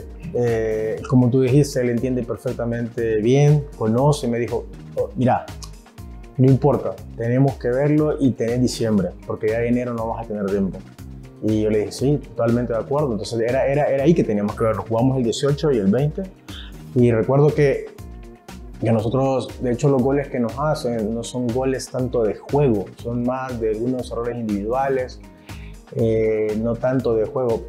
como tú dijiste, él entiende perfectamente bien, conoce, me dijo, oh, mira, no importa, tenemos que verlo y tener diciembre, porque ya en enero no vas a tener tiempo. Y yo le dije, sí, totalmente de acuerdo. Entonces era ahí que teníamos que verlo. Jugamos el 18 y el 20. Y recuerdo que nosotros, de hecho, los goles que nos hacen no son goles tanto de juego, son más de algunos errores individuales, no tanto de juego.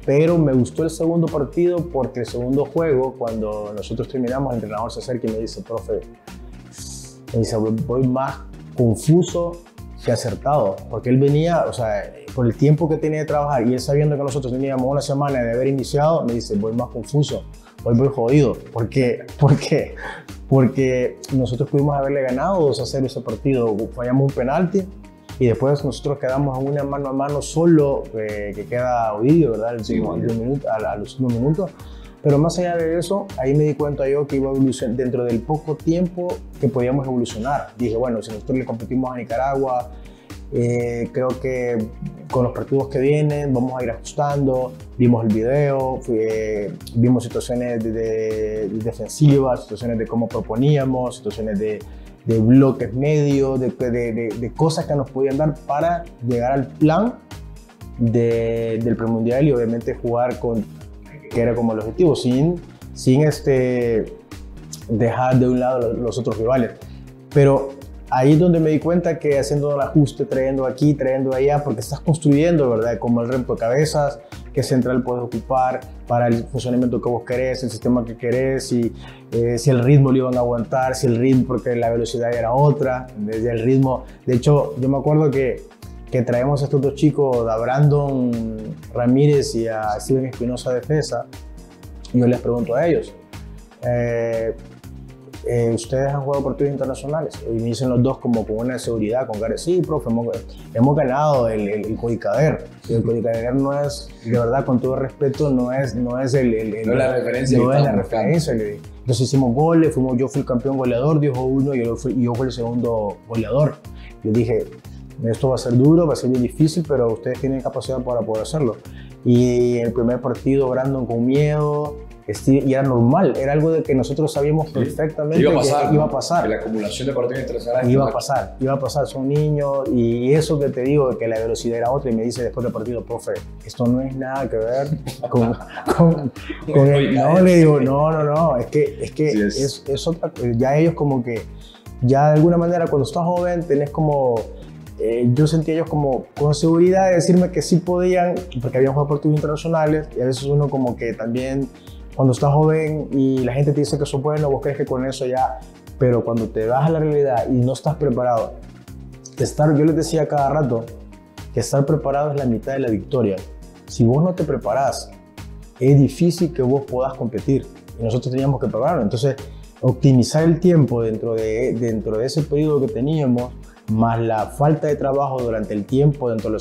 Pero me gustó el segundo partido porque el segundo juego, cuando nosotros terminamos, el entrenador se acerca y me dice, profe, me dice, voy más confuso que acertado, porque él venía, o sea, por el tiempo que tenía de trabajar y él sabiendo que nosotros teníamos una semana de haber iniciado, me dice, voy más confuso, voy jodido. ¿Por qué? Porque nosotros pudimos haberle ganado 2-0 ese partido, fallamos un penalti y después nosotros quedamos en una mano a mano solo, que queda Ovidio, ¿verdad? A los últimos minutos. Pero más allá de eso, ahí me di cuenta yo que iba a evolucionar dentro del poco tiempo que podíamos evolucionar. Dije, bueno, si nosotros le competimos a Nicaragua, creo que con los partidos que vienen vamos a ir ajustando. Vimos el video, vimos situaciones defensivas, situaciones de cómo proponíamos, situaciones de bloques medios, de cosas que nos podían dar para llegar al plan del premundial y obviamente jugar con, que era como el objetivo, sin dejar de un lado los otros rivales. Pero ahí es donde me di cuenta que haciendo un ajuste, trayendo aquí, trayendo allá, porque estás construyendo, ¿verdad? Como el rompecabezas, qué central puedes ocupar para el funcionamiento que vos querés, el sistema que querés, si el ritmo lo iban a aguantar, si el ritmo, porque la velocidad era otra, desde el ritmo. De hecho, yo me acuerdo que traemos a estos dos chicos, a Brandon Ramírez y a Steven Espinosa defensa, y yo les pregunto a ellos, ¿ustedes han jugado partidos internacionales? Y me dicen los dos como con una seguridad, con cara, sí, profe, hemos ganado el Codicader. Y el Codicader no es, de verdad, con todo respeto, no es la referencia. No es la referencia. Entonces hicimos goles, yo fui el campeón goleador, dijo uno, y yo fui el segundo goleador. Yo dije, esto va a ser duro, va a ser bien difícil, pero ustedes tienen capacidad para poder hacerlo. Y en el primer partido, Brandon con miedo, y era normal, era algo de que nosotros sabíamos perfectamente que iba a pasar. La acumulación de partidos internacionales iba a pasar, son niños, y eso que te digo, de que la velocidad era otra, y me dice después del partido, profe, esto no es nada que ver con el... No, le digo, no, es que sí, es otra, ya ellos como que, ya de alguna manera cuando estás joven tenés como... yo sentía ellos como con seguridad de decirme que sí podían, porque habían jugado partidos internacionales, y a veces uno como que también, cuando estás joven y la gente te dice que eso es bueno, vos crees que con eso ya, pero cuando te vas a la realidad y no estás preparado, yo les decía cada rato que estar preparado es la mitad de la victoria. Si vos no te preparás, es difícil que vos puedas competir, y nosotros teníamos que prepararnos. Entonces, optimizar el tiempo dentro de ese periodo que teníamos, más la falta de trabajo durante el tiempo, dentro de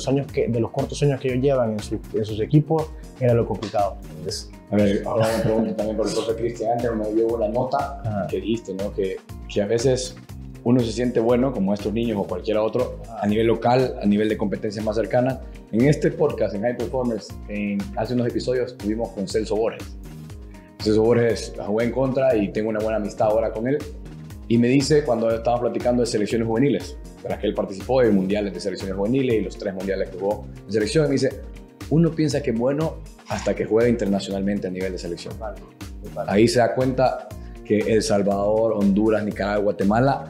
los cortos años que ellos llevan en sus equipos, era lo complicado. Entonces, a ver, ahora me pregunto también por el profe Cristian, antes me dio la nota que dijiste, ¿no? Que a veces uno se siente bueno, como estos niños o cualquier otro, a nivel local, a nivel de competencias más cercanas. En este podcast, en High Performers, hace unos episodios estuvimos con Celso Borges. Celso Borges la jugué en contra y tengo una buena amistad ahora con él. Y me dice, cuando estábamos platicando de selecciones juveniles, de las que él participó, de mundiales de selecciones juveniles y los 3 mundiales que jugó en selección, me dice, uno piensa que es bueno hasta que juega internacionalmente a nivel de selección. Ahí se da cuenta que El Salvador, Honduras, Nicaragua, Guatemala,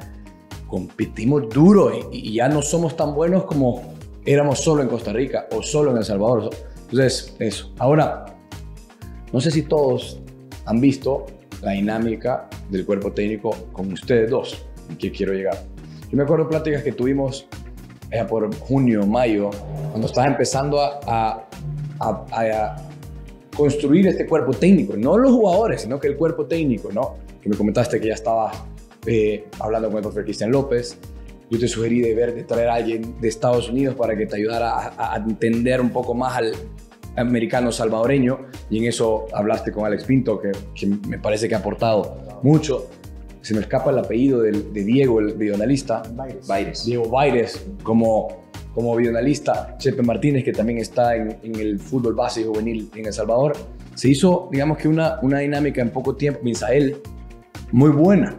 competimos duro y ya no somos tan buenos como éramos solo en Costa Rica o solo en El Salvador. Entonces, eso. Ahora, no sé si todos han visto la dinámica del cuerpo técnico con ustedes dos, y que quiero llegar. Yo me acuerdo de pláticas que tuvimos por junio, mayo, cuando estaba empezando a construir este cuerpo técnico, no los jugadores, sino que el cuerpo técnico, ¿no? Que me comentaste que ya estaba hablando con el profe Cristian López, yo te sugerí de traer a alguien de Estados Unidos para que te ayudara a entender un poco más al americano salvadoreño, y en eso hablaste con Alex Pinto, que me parece que ha aportado mucho. Se me escapa el apellido de Diego, el videoanalista. Baires. Diego Baires, como videoanalista. Chepe Martínez, que también está en el fútbol base y juvenil en El Salvador. Se hizo, digamos que una dinámica en poco tiempo, Misael, muy buena.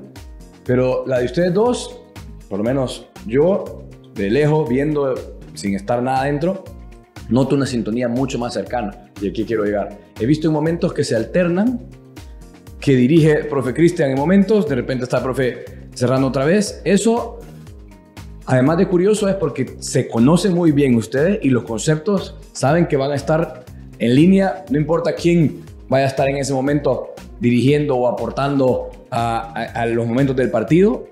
Pero la de ustedes dos, por lo menos yo, de lejos, viendo, sin estar nada adentro, noto una sintonía mucho más cercana. Y aquí quiero llegar. He visto en momentos que se alternan, que dirige el profe Cristian en momentos, de repente está el profe Serrano otra vez. Eso, además de curioso, es porque se conocen muy bien ustedes y los conceptos saben que van a estar en línea, no importa quién vaya a estar en ese momento dirigiendo o aportando a los momentos del partido.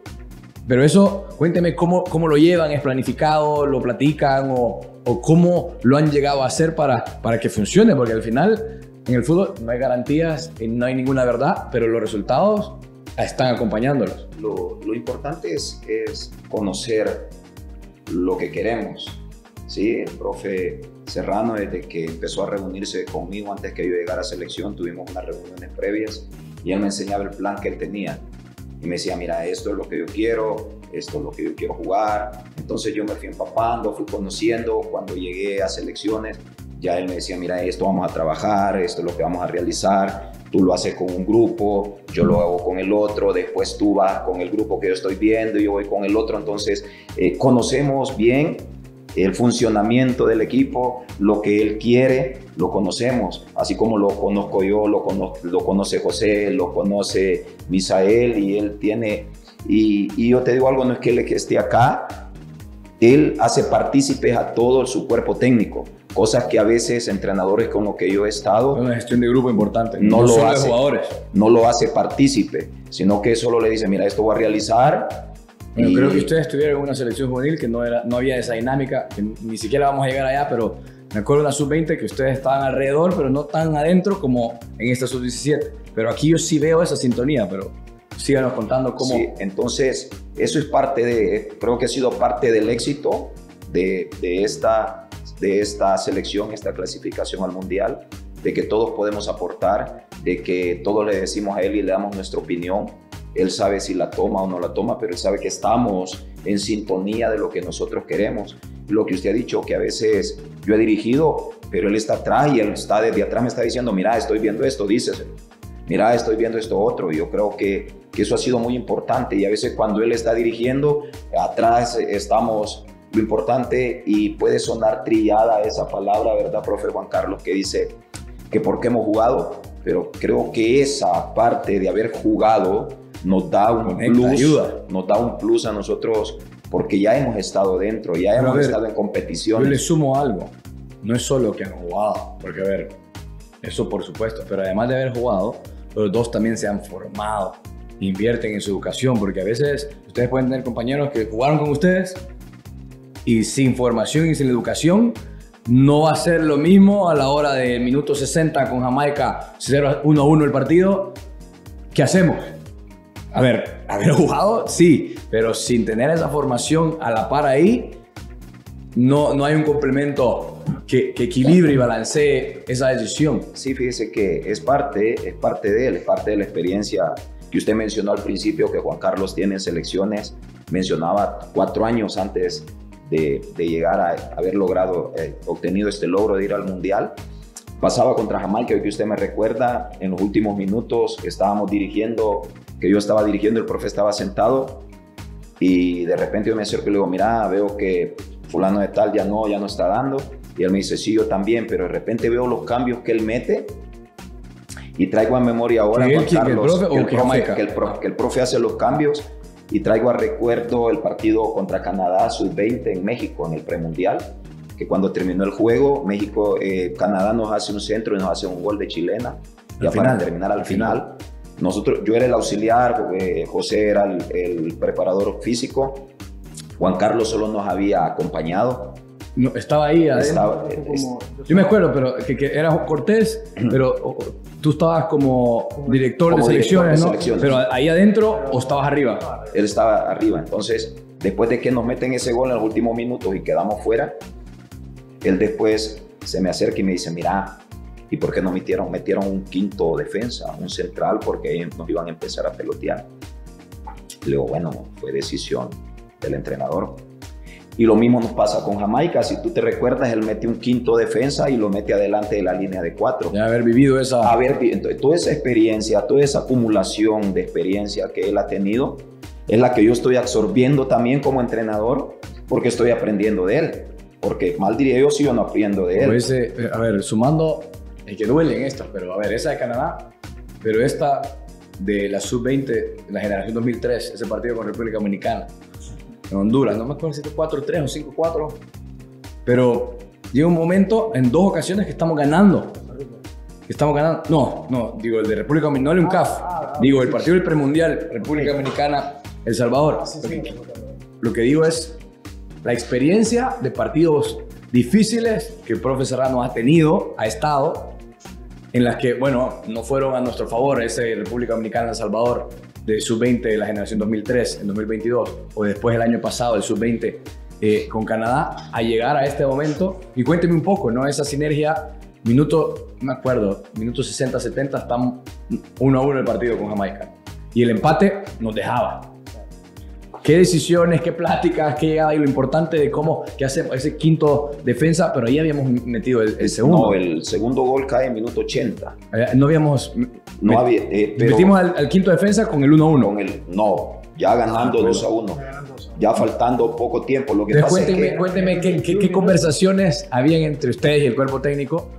Pero eso, cuénteme cómo lo llevan, ¿es planificado, lo platican o cómo lo han llegado a hacer para que funcione? Porque al final, en el fútbol no hay garantías, no hay ninguna verdad, pero los resultados están acompañándolos. Lo importante es conocer lo que queremos, ¿sí? El profe Serrano, desde que empezó a reunirse conmigo antes que yo llegara a selección, tuvimos unas reuniones previas y él me enseñaba el plan que él tenía. Y me decía, mira, esto es lo que yo quiero, esto es lo que yo quiero jugar. Entonces yo me fui empapando, fui conociendo. Cuando llegué a selecciones, ya él me decía, mira, esto vamos a trabajar, esto es lo que vamos a realizar. Tú lo haces con un grupo, yo lo hago con el otro, después tú vas con el grupo que yo estoy viendo y yo voy con el otro. Entonces conocemos bien el funcionamiento del equipo, lo que él quiere, lo conocemos, así como lo conozco yo, lo conoce José, lo conoce Misael, y él tiene, y yo te digo algo, no es que él esté acá, él hace partícipes a todo su cuerpo técnico, cosas que a veces entrenadores con los que yo he estado, una gestión de grupo importante, no lo hace, jugadores. No lo hace partícipe, sino que solo le dice, mira, esto voy a realizar. Bueno, creo que ustedes estuvieron en una selección juvenil que no había esa dinámica, que ni siquiera vamos a llegar allá, pero me acuerdo de la sub-20 que ustedes estaban alrededor, pero no tan adentro como en esta sub-17. Pero aquí yo sí veo esa sintonía, pero síganos contando cómo... Sí, entonces eso es creo que ha sido parte del éxito de esta selección, esta clasificación al Mundial, de que todos podemos aportar, de que todos le decimos a él y le damos nuestra opinión. Él sabe si la toma o no la toma, pero él sabe que estamos en sintonía de lo que nosotros queremos. Lo que usted ha dicho, que a veces yo he dirigido, pero él está atrás y él está desde atrás, me está diciendo, mira, estoy viendo esto, díceselo. Mira, estoy viendo esto otro. Y yo creo que eso ha sido muy importante. Y a veces cuando él está dirigiendo, atrás estamos lo importante, y puede sonar trillada esa palabra, ¿verdad, profe Juan Carlos? Que dice que por qué hemos jugado, pero creo que esa parte de haber jugado nos da un plus a nosotros, porque ya hemos estado dentro, ya hemos estado en competiciones. Yo le sumo algo, no es solo que han jugado, porque a ver, eso por supuesto, pero además de haber jugado, los dos también se han formado, invierten en su educación, porque a veces ustedes pueden tener compañeros que jugaron con ustedes y sin formación y sin educación no va a ser lo mismo a la hora del minuto 60 con Jamaica 1-1 el partido. ¿Qué hacemos? A ver, haber jugado, sí, pero sin tener esa formación a la par ahí, no hay un complemento que equilibre y balancee esa decisión. Sí, fíjese que es parte de él, es parte de la experiencia que usted mencionó al principio, que Juan Carlos tiene en selecciones. Mencionaba 4 años antes de llegar a haber obtenido este logro de ir al Mundial. Pasaba contra Jamaica, que usted me recuerda, en los últimos minutos estábamos dirigiendo, que yo estaba dirigiendo, el profe estaba sentado, y de repente yo me acerco y le digo, mira, veo que fulano de tal ya no está dando, y él me dice, sí, yo también, pero de repente veo los cambios que él mete, y traigo a memoria ahora, Juan Carlos, que el profe hace los cambios, y traigo a recuerdo el partido contra Canadá sub-20 en México, en el premundial, que cuando terminó el juego, Canadá nos hace un centro y nos hace un gol de chilena, ya para terminar al final. Yo era el auxiliar, José era el preparador físico, Juan Carlos solo nos había acompañado. No, estaba ahí adentro. Yo me acuerdo, pero que era Cortés, pero tú estabas como director Como de selecciones, director de ¿no? selecciones. Pero ahí adentro o estabas arriba. Él estaba arriba. Entonces, después de que nos meten ese gol en los últimos minutos y quedamos fuera, él después se me acerca y me dice, mira, ¿y por qué no metieron un quinto defensa, un central? Porque nos iban a empezar a pelotear. Le digo, bueno, fue decisión del entrenador. Y lo mismo nos pasa con Jamaica. Si tú te recuerdas, él mete un quinto defensa y lo mete adelante de la línea de 4. De haber vivido esa... Entonces, toda esa experiencia, toda esa acumulación de experiencia que él ha tenido, es la que yo estoy absorbiendo también como entrenador, porque estoy aprendiendo de él. Porque mal diría yo si yo no aprendo de él. Pues, a ver, sumando, es que duelen estas, pero a ver, esa de Canadá, pero esta de la Sub-20, la generación 2003, ese partido con República Dominicana, en Honduras, no me acuerdo si fue 4-3 o 5-4, pero llega un momento, en 2 ocasiones, que estamos ganando. No, digo, el de República Dominicana, no el UNCAF, digo, el partido del premundial, República Dominicana, El Salvador. Lo que digo es la experiencia de partidos difíciles que el profe Serrano ha estado, en las que, bueno, no fueron a nuestro favor, ese República Dominicana, El Salvador, de Sub-20 de la generación 2003, en 2022, o después el año pasado, el Sub-20 con Canadá, a llegar a este momento. Y cuénteme un poco, ¿no? Esa sinergia, no me acuerdo, minutos 60, 70, están 1-1 el partido con Jamaica. Y el empate nos dejaba. ¿Qué decisiones, qué pláticas, qué llegada? Y lo importante de cómo, que hace ese quinto defensa, pero ahí habíamos metido el segundo. No, el segundo gol cae en minuto 80. No habíamos... No había... metimos al quinto defensa con el 1-1. No, ya ganando 2-1. Ya faltando poco tiempo. Lo que pasa es que... Cuénteme qué conversaciones habían entre ustedes y el cuerpo técnico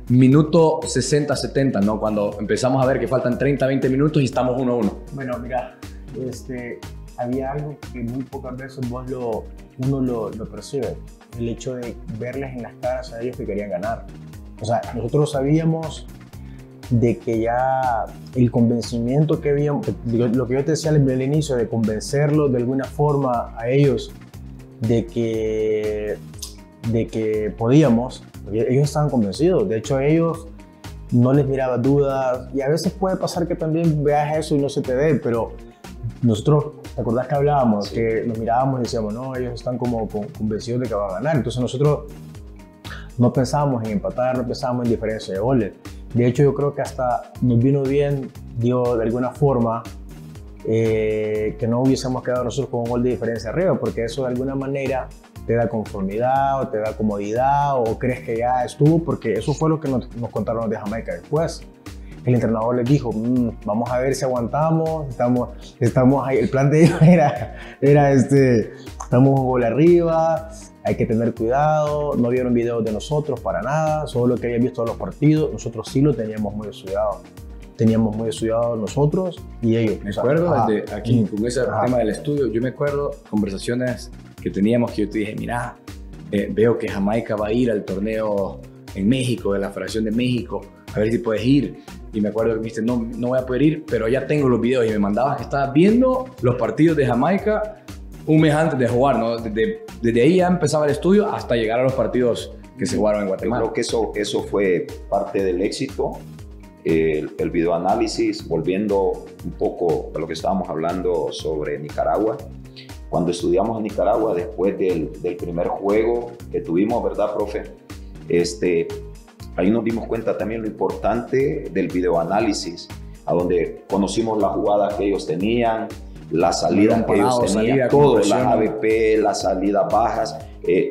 minuto 60-70, ¿no? Cuando empezamos a ver que faltan 30-20 minutos y estamos 1-1. Bueno, mira, había algo que muy pocas veces uno lo percibe, el hecho de verles en las caras a ellos que querían ganar. O sea, nosotros sabíamos de que ya el convencimiento que habíamos, lo que yo te decía al inicio, de convencerlos de alguna forma a ellos de que podíamos, ellos estaban convencidos. De hecho, a ellos no les miraba dudas, y a veces puede pasar que también veas eso y no se te dé, pero nosotros, ¿te acordás que hablábamos? Sí. Que nos mirábamos y decíamos, no, ellos están como convencidos de que va a ganar. Entonces nosotros no pensábamos en empatar, no pensábamos en diferencia de goles. De hecho, yo creo que hasta nos vino bien, dio de alguna forma, que no hubiésemos quedado nosotros con un gol de diferencia arriba, porque eso de alguna manera te da conformidad o te da comodidad o crees que ya estuvo, porque eso fue lo que nos contaron los de Jamaica después. El entrenador les dijo, vamos a ver si aguantamos, estamos ahí. El plan de ellos era estamos un gol arriba, hay que tener cuidado. No vieron videos de nosotros para nada, solo lo que habían visto en los partidos. Nosotros sí lo teníamos muy estudiado. Teníamos muy estudiado nosotros y ellos. Me acuerdo aquí con ese tema del estudio, yo me acuerdo conversaciones que teníamos, que yo te dije, mira, veo que Jamaica va a ir al torneo en México, de la Federación de México, a ver si puedes ir. Y me acuerdo que me dijiste, no voy a poder ir, pero ya tengo los videos, y me mandabas que estabas viendo los partidos de Jamaica un mes antes de jugar, ¿no? Desde ahí ya empezaba el estudio hasta llegar a los partidos que se jugaron en Guatemala. Yo creo que eso fue parte del éxito, el videoanálisis, volviendo un poco a lo que estábamos hablando sobre Nicaragua. Cuando estudiamos en Nicaragua, después del primer juego que tuvimos, ¿verdad, profe? Ahí nos dimos cuenta también lo importante del videoanálisis, a donde conocimos las jugadas que ellos tenían, las salidas que ellos tenían, todo, las ABP, las salidas bajas,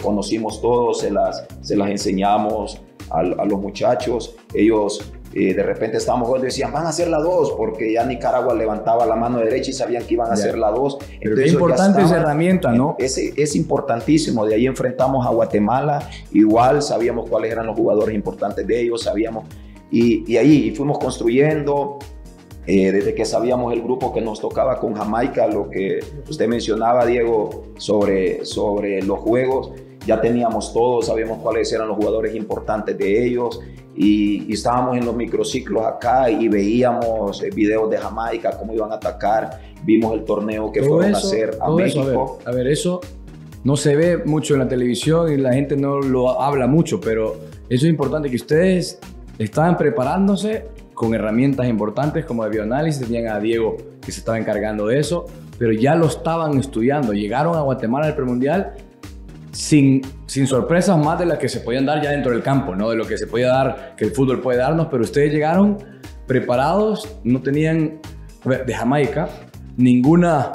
conocimos todo, se las enseñamos a los muchachos. Ellos de repente estábamos jugando y decían, van a hacer la 2, porque ya Nicaragua levantaba la mano derecha y sabían que iban a hacer la 2. Pero qué importante esa herramienta, ¿no? Es importantísimo. De ahí enfrentamos a Guatemala, igual sabíamos cuáles eran los jugadores importantes de ellos, sabíamos, y ahí fuimos construyendo. Desde que sabíamos el grupo que nos tocaba con Jamaica, lo que usted mencionaba, Diego, sobre los juegos, ya teníamos todo, sabíamos cuáles eran los jugadores importantes de ellos, y estábamos en los microciclos acá y veíamos videos de Jamaica, cómo iban a atacar, vimos el torneo que fueron a hacer a México. A ver, eso no se ve mucho en la televisión y la gente no lo habla mucho, pero eso es importante, que ustedes estaban preparándose con herramientas importantes como de bioanálisis, tenían a Diego que se estaba encargando de eso, pero ya lo estaban estudiando. Llegaron a Guatemala al premundial sin sorpresas más de las que se podían dar ya dentro del campo, ¿no? De lo que se podía dar, que el fútbol puede darnos, pero ustedes llegaron preparados, no tenían de Jamaica ninguna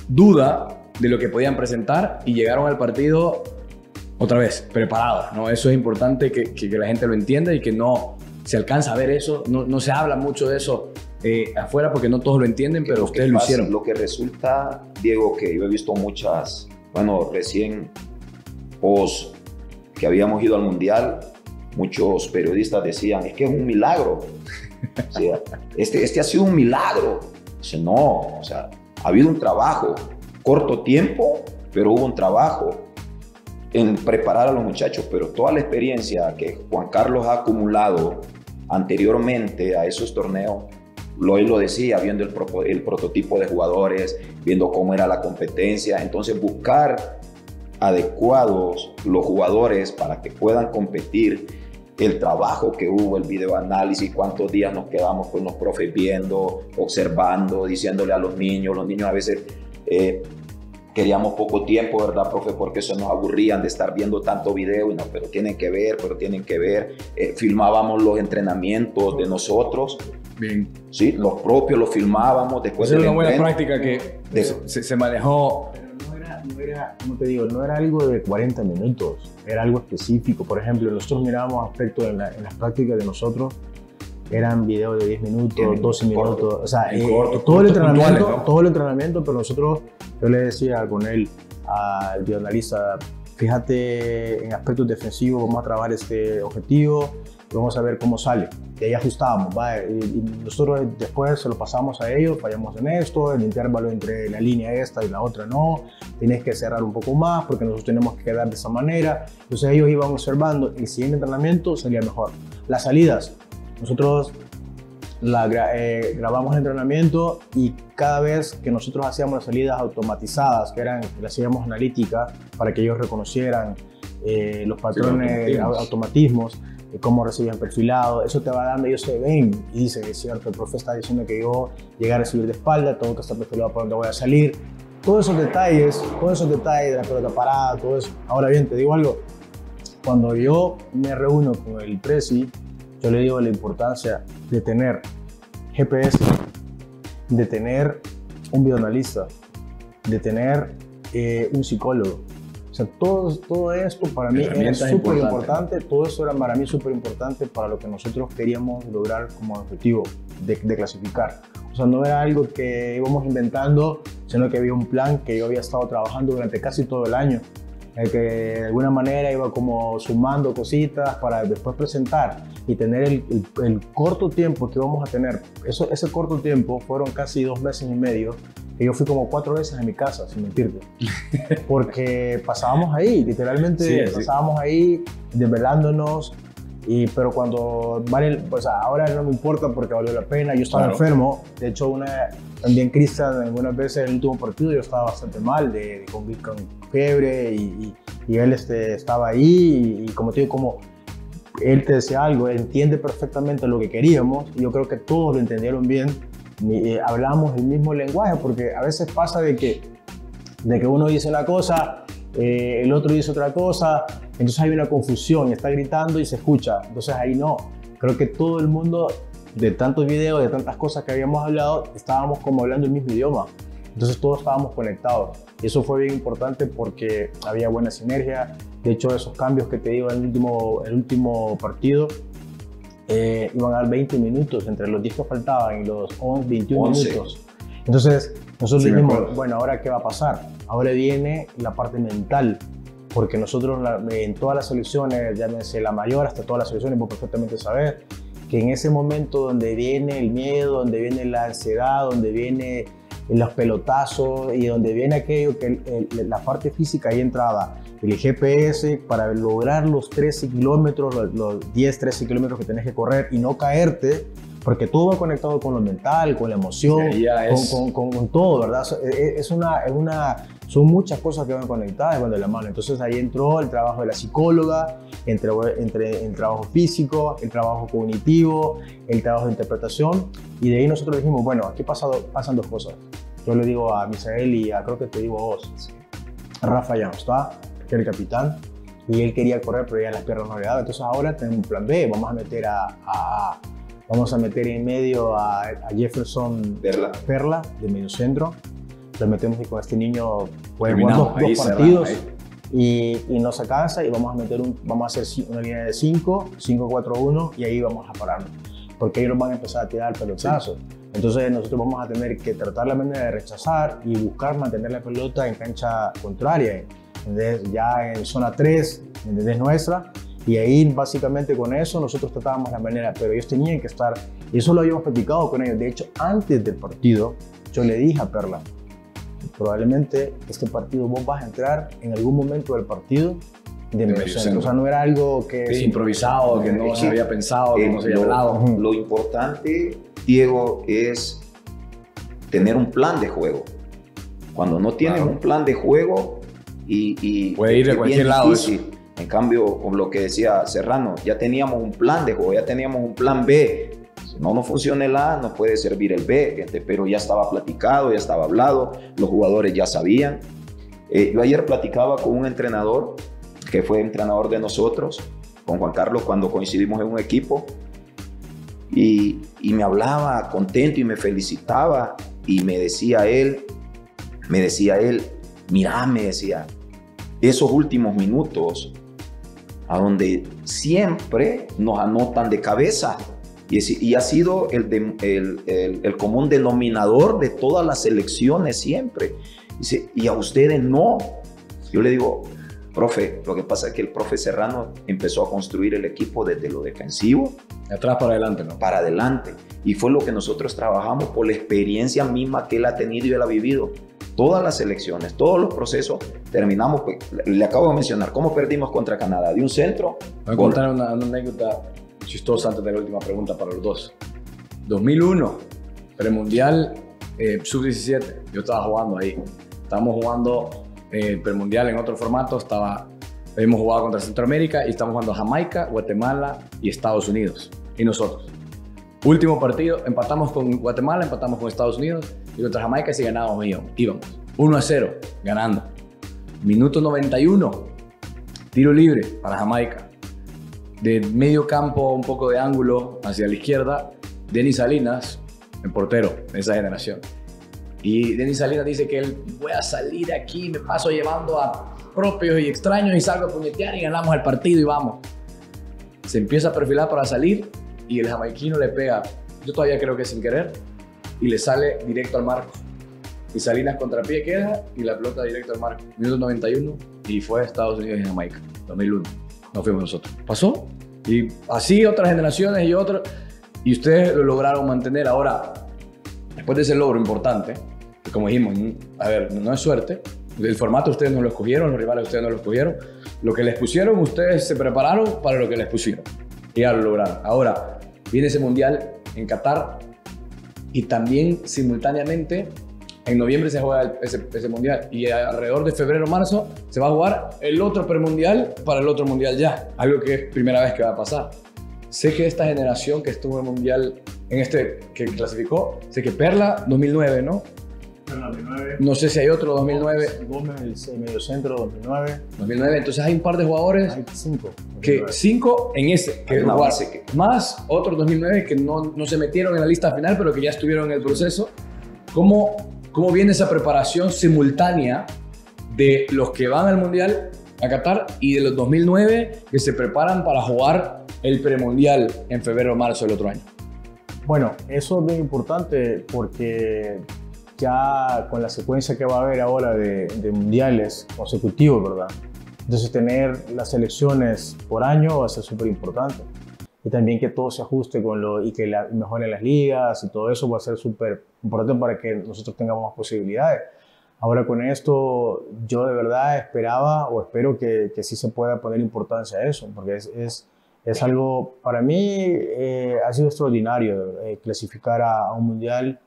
duda de lo que podían presentar y llegaron al partido otra vez preparados, ¿no? Eso es importante que la gente lo entienda y que no se alcanza a ver eso, no se habla mucho de eso afuera porque no todos lo entienden, pero ustedes lo hicieron. Lo que resulta, Diego, que yo he visto muchas, bueno, recién post que habíamos ido al Mundial, muchos periodistas decían, es que es un milagro. O sea, este ha sido un milagro. Dice, no, o sea, ha habido un trabajo, corto tiempo, pero hubo un trabajo en preparar a los muchachos, pero toda la experiencia que Juan Carlos ha acumulado anteriormente a esos torneos, él lo decía, viendo el prototipo de jugadores, viendo cómo era la competencia, entonces buscar adecuados los jugadores para que puedan competir, el trabajo que hubo, el videoanálisis, cuántos días nos quedamos con los profes viendo, observando, diciéndole a los niños a veces queríamos poco tiempo, ¿verdad, profe? Porque eso nos aburrían de estar viendo tanto video, no, pero tienen que ver, filmábamos los entrenamientos de nosotros. Bien. Sí, los propios los filmábamos después de una buena práctica que se manejó. No era, como te digo, no era algo de 40 minutos, era algo específico. Por ejemplo, nosotros mirábamos aspectos en las prácticas de nosotros, eran videos de 10 minutos, 12 minutos, o sea, todo el entrenamiento, pero nosotros, yo le decía con él, al bioanalista, fíjate en aspectos defensivos, vamos a trabajar este objetivo, vamos a ver cómo sale. Y ahí ajustábamos, ¿vale? Y nosotros después se lo pasamos a ellos, fallamos en esto, el intervalo entre la línea esta y la otra no, tienes que cerrar un poco más porque nosotros tenemos que quedar de esa manera. Entonces ellos iban observando, el siguiente entrenamiento salía mejor. Las salidas, nosotros grabamos el entrenamiento y cada vez que nosotros hacíamos las salidas automatizadas, que las hacíamos analíticas para que ellos reconocieran los patrones, automatismos, cómo recibían perfilado, eso te va dando, ellos se ven y dicen, es cierto, el profe está diciendo que yo llegué a recibir de espalda, tengo que estar perfilado por donde voy a salir, todos esos detalles de la pelota parada, todo eso. Ahora bien, te digo algo, cuando yo me reúno con el presi, yo le digo la importancia de tener GPS, de tener un bioanalista, de tener un psicólogo. O sea, todo esto para mí era súper importante, todo eso era para mí súper importante para lo que nosotros queríamos lograr como objetivo de clasificar. O sea, no era algo que íbamos inventando, sino que había un plan que yo había estado trabajando durante casi todo el año, el que de alguna manera iba como sumando cositas para después presentar y tener el corto tiempo que vamos a tener. Ese corto tiempo fueron casi 2 meses y medio, que yo fui como 4 veces a mi casa, sin mentirte, porque pasábamos ahí, literalmente pasábamos ahí desvelándonos, pero cuando pues ahora no me importa porque valió la pena, yo estaba enfermo, de hecho también Cristian algunas veces en el último partido yo estaba bastante mal, con fiebre y él estaba ahí y como te digo, como él te decía algo, él entiende perfectamente lo que queríamos y yo creo que todos lo entendieron bien, hablamos el mismo lenguaje porque a veces pasa de que uno dice una cosa, el otro dice otra cosa, entonces hay una confusión, está gritando y se escucha, entonces ahí no, creo que todo el mundo de tantos videos, de tantas cosas que habíamos hablado, estábamos como hablando el mismo idioma, entonces todos estábamos conectados y eso fue bien importante porque había buena sinergia. De hecho, esos cambios que te digo en el último partido iban a dar 20 minutos entre los 10 que faltaban y los 21 minutos. Entonces nosotros dijimos, bueno, ¿ahora qué va a pasar? Ahora viene la parte mental, porque nosotros en todas las selecciones, llámense la mayor hasta todas las selecciones, vos perfectamente saber que en ese momento donde viene el miedo, donde viene la ansiedad, donde viene los pelotazos y donde viene aquello que la parte física, ahí entraba el GPS para lograr los 13 kilómetros, los 10, 13 kilómetros que tenés que correr y no caerte, porque todo va conectado con lo mental, con la emoción, Sí, con todo, ¿verdad? Son muchas cosas que van conectadas, van de la mano. Entonces ahí entró el trabajo de la psicóloga, entre el trabajo físico, el trabajo cognitivo, el trabajo de interpretación, y de ahí nosotros dijimos, bueno, aquí pasan dos cosas. Yo le digo a Misael y creo que te digo a vos, a Rafa ya no está, que era el capitán, y él quería correr, pero ya las piernas no le daban. Entonces ahora tenemos un plan B, vamos a meter en medio a Jefferson Perla, de medio centro. Lo metemos y con este niño puede jugar dos partidos y nos alcanza, y vamos a hacer una línea de 5-4-1, y ahí vamos a pararnos, porque ellos van a empezar a tirar pelotazos. Sí. Entonces nosotros vamos a tener que tratar la manera de rechazar y buscar mantener la pelota en cancha contraria, ¿entendés? Ya en zona 3, ¿entendés? Nuestra. Y ahí básicamente con eso nosotros tratábamos la manera, pero ellos tenían que estar, y eso lo habíamos platicado con ellos. De hecho, antes del partido, yo le dije a Perla, probablemente este partido vos vas a entrar en algún momento del partido de medio centro. O sea, no era algo que... Sí, improvisado, que no se había pensado, que no se había hablado. Lo importante, Diego, es tener un plan de juego. Cuando no tienes un plan de juego y puede ir de cualquier lado. En cambio, con lo que decía Serrano, ya teníamos un plan de juego, ya teníamos un plan B. Si no funciona el A, nos puede servir el B, pero ya estaba platicado, ya estaba hablado, los jugadores ya sabían. Yo ayer platicaba con un entrenador, que fue entrenador de nosotros, con Juan Carlos, cuando coincidimos en un equipo, y me hablaba contento y me felicitaba, y me decía él, mira, me decía, esos últimos minutos, a donde siempre nos anotan de cabeza, y ha sido el común denominador de todas las selecciones siempre. Dice, y a ustedes no. Yo le digo, profe, lo que pasa es que el profe Serrano empezó a construir el equipo desde lo defensivo. De atrás para adelante, ¿no? Para adelante. Y fue lo que nosotros trabajamos por la experiencia misma que él ha tenido y él ha vivido. Todas las selecciones, todos los procesos, terminamos, pues, le acabo de mencionar, ¿cómo perdimos contra Canadá? De un centro. Voy a contar una anécdota chistosa antes de la última pregunta para los dos. 2001, premundial sub-17, yo estaba jugando ahí. Estábamos jugando premundial en otro formato, habíamos jugado contra Centroamérica y estábamos jugando Jamaica, Guatemala y Estados Unidos. Y nosotros. Último partido, empatamos con Guatemala, empatamos con Estados Unidos, y contra Jamaica si ganábamos íbamos. 1-0, ganando. Minuto 91, tiro libre para Jamaica. De medio campo, un poco de ángulo hacia la izquierda, Denis Salinas, el portero de esa generación. Y Denis Salinas dice que él, voy a salir aquí, me paso llevando a propios y extraños y salgo a puñetear y ganamos el partido y vamos. Se empieza a perfilar para salir y el jamaiquino le pega, yo todavía creo que sin querer, y le sale directo al marco. Y Salinas contrapié queda y la pelota directo al marco. Minuto 91 y fue Estados Unidos y Jamaica, 2001. No fuimos nosotros. Pasó. Y así otras generaciones y otros. Y ustedes lo lograron mantener. Ahora, después de ese logro importante, que como dijimos, a ver, no es suerte. El formato ustedes no lo escogieron, los rivales ustedes no lo escogieron. Lo que les pusieron, ustedes se prepararon para lo que les pusieron. Y ya lo lograron. Ahora, viene ese mundial en Qatar y también simultáneamente en noviembre se juega ese mundial y alrededor de febrero o marzo se va a jugar el otro premundial para el otro mundial ya. Algo que es primera vez que va a pasar. Sé que esta generación que estuvo en el mundial, en este que clasificó, sé que Perla 2009, ¿no? Perla 2009. No sé si hay otro 2009. Gómez, el medio centro 2009. 2009, entonces hay un par de jugadores. Hay 5. Que 5 en ese. Que más otros 2009 que no se metieron en la lista final, pero que ya estuvieron en el proceso. ¿Cómo viene esa preparación simultánea de los que van al Mundial a Qatar y de los 2009 que se preparan para jugar el premundial en febrero o marzo del otro año? Bueno, eso es bien importante porque ya con la secuencia que va a haber ahora de mundiales consecutivos, ¿verdad? Entonces tener las selecciones por año va a ser súper importante. Y también que todo se ajuste y que mejoren las ligas y todo eso va a ser súper importante para que nosotros tengamos más posibilidades. Ahora con esto yo de verdad esperaba o espero que sí se pueda poner importancia a eso, porque es Es algo, para mí, ha sido extraordinario clasificar a un mundial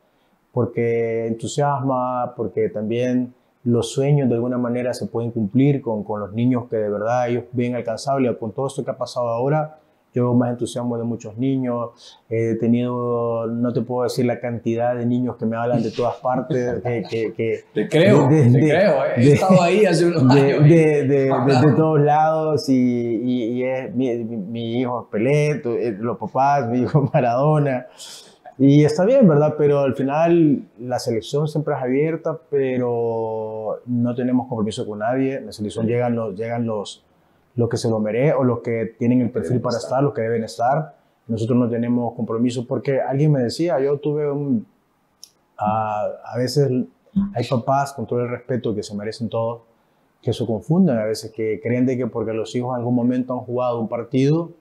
porque entusiasma, porque también los sueños de alguna manera se pueden cumplir con los niños que de verdad ellos ven alcanzables. Con todo esto que ha pasado ahora, yo veo más entusiasmo de muchos niños. He tenido, no te puedo decir la cantidad de niños que me hablan de todas partes. Te creo, he estado ahí hace unos años. De todos lados y es mi hijo Pelé, los papás, mi hijo Maradona. Y está bien, ¿verdad? Pero al final la selección siempre es abierta, pero no tenemos compromiso con nadie. En la selección llegan los que se lo merecen o los que tienen el perfil para estar, los que deben estar. Nosotros no tenemos compromiso porque alguien me decía, yo tuve a veces hay papás, con todo el respeto que se merecen todo, que se confunden a veces, que creen de que porque los hijos en algún momento han jugado un partido,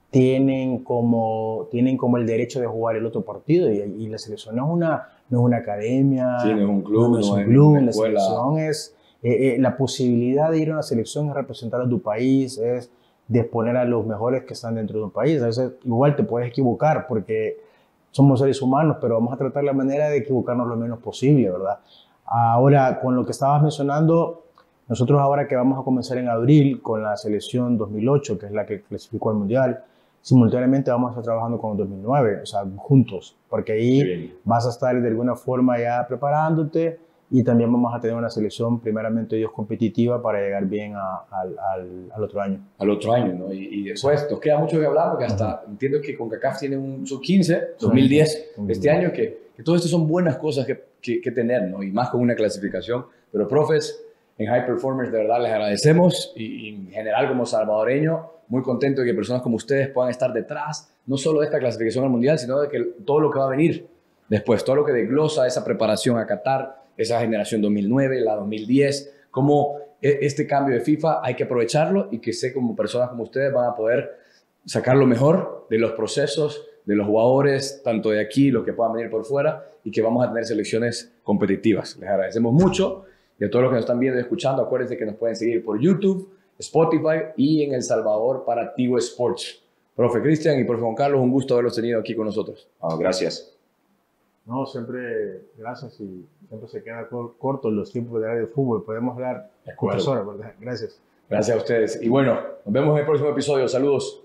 tienen como el derecho de jugar el otro partido y la selección no es una academia, sí, no es un club, no es un club, la selección es la posibilidad de ir a una selección es representar a tu país, es de exponer a los mejores que están dentro de un país. A veces igual te puedes equivocar porque somos seres humanos, pero vamos a tratar la manera de equivocarnos lo menos posible, ¿verdad? Ahora, con lo que estabas mencionando, nosotros ahora que vamos a comenzar en abril con la selección 2008, que es la que clasificó al Mundial, simultáneamente vamos a estar trabajando con el 2009, o sea, juntos, porque ahí vas a estar de alguna forma ya preparándote y también vamos a tener una selección, primeramente Dios, competitiva para llegar bien al otro año. Al otro año, ¿no? Y después nos queda mucho que hablar porque hasta entiendo que CONCACAF tiene un sub-15, 2010, este año, que todo esto son buenas cosas que tener, ¿no? Y más con una clasificación. Pero, profes, en High Performers de verdad les agradecemos y en general como salvadoreño, muy contento de que personas como ustedes puedan estar detrás, no solo de esta clasificación al Mundial, sino de que todo lo que va a venir después, todo lo que desglosa esa preparación a Qatar, esa generación 2009, la 2010, cómo este cambio de FIFA hay que aprovecharlo y que sé como personas como ustedes van a poder sacar lo mejor de los procesos, de los jugadores, tanto de aquí, los que puedan venir por fuera, y que vamos a tener selecciones competitivas. Les agradecemos mucho y a todos los que nos están viendo y escuchando, acuérdense que nos pueden seguir por YouTube, Spotify y en El Salvador para Tigo Sports. Profe Cristian y profe Juan Carlos, un gusto haberlos tenido aquí con nosotros. Gracias. No, siempre gracias y siempre se queda corto los tiempos de radio de fútbol. Podemos hablar muchas horas, ¿verdad? Gracias. Gracias a ustedes. Y bueno, nos vemos en el próximo episodio. Saludos.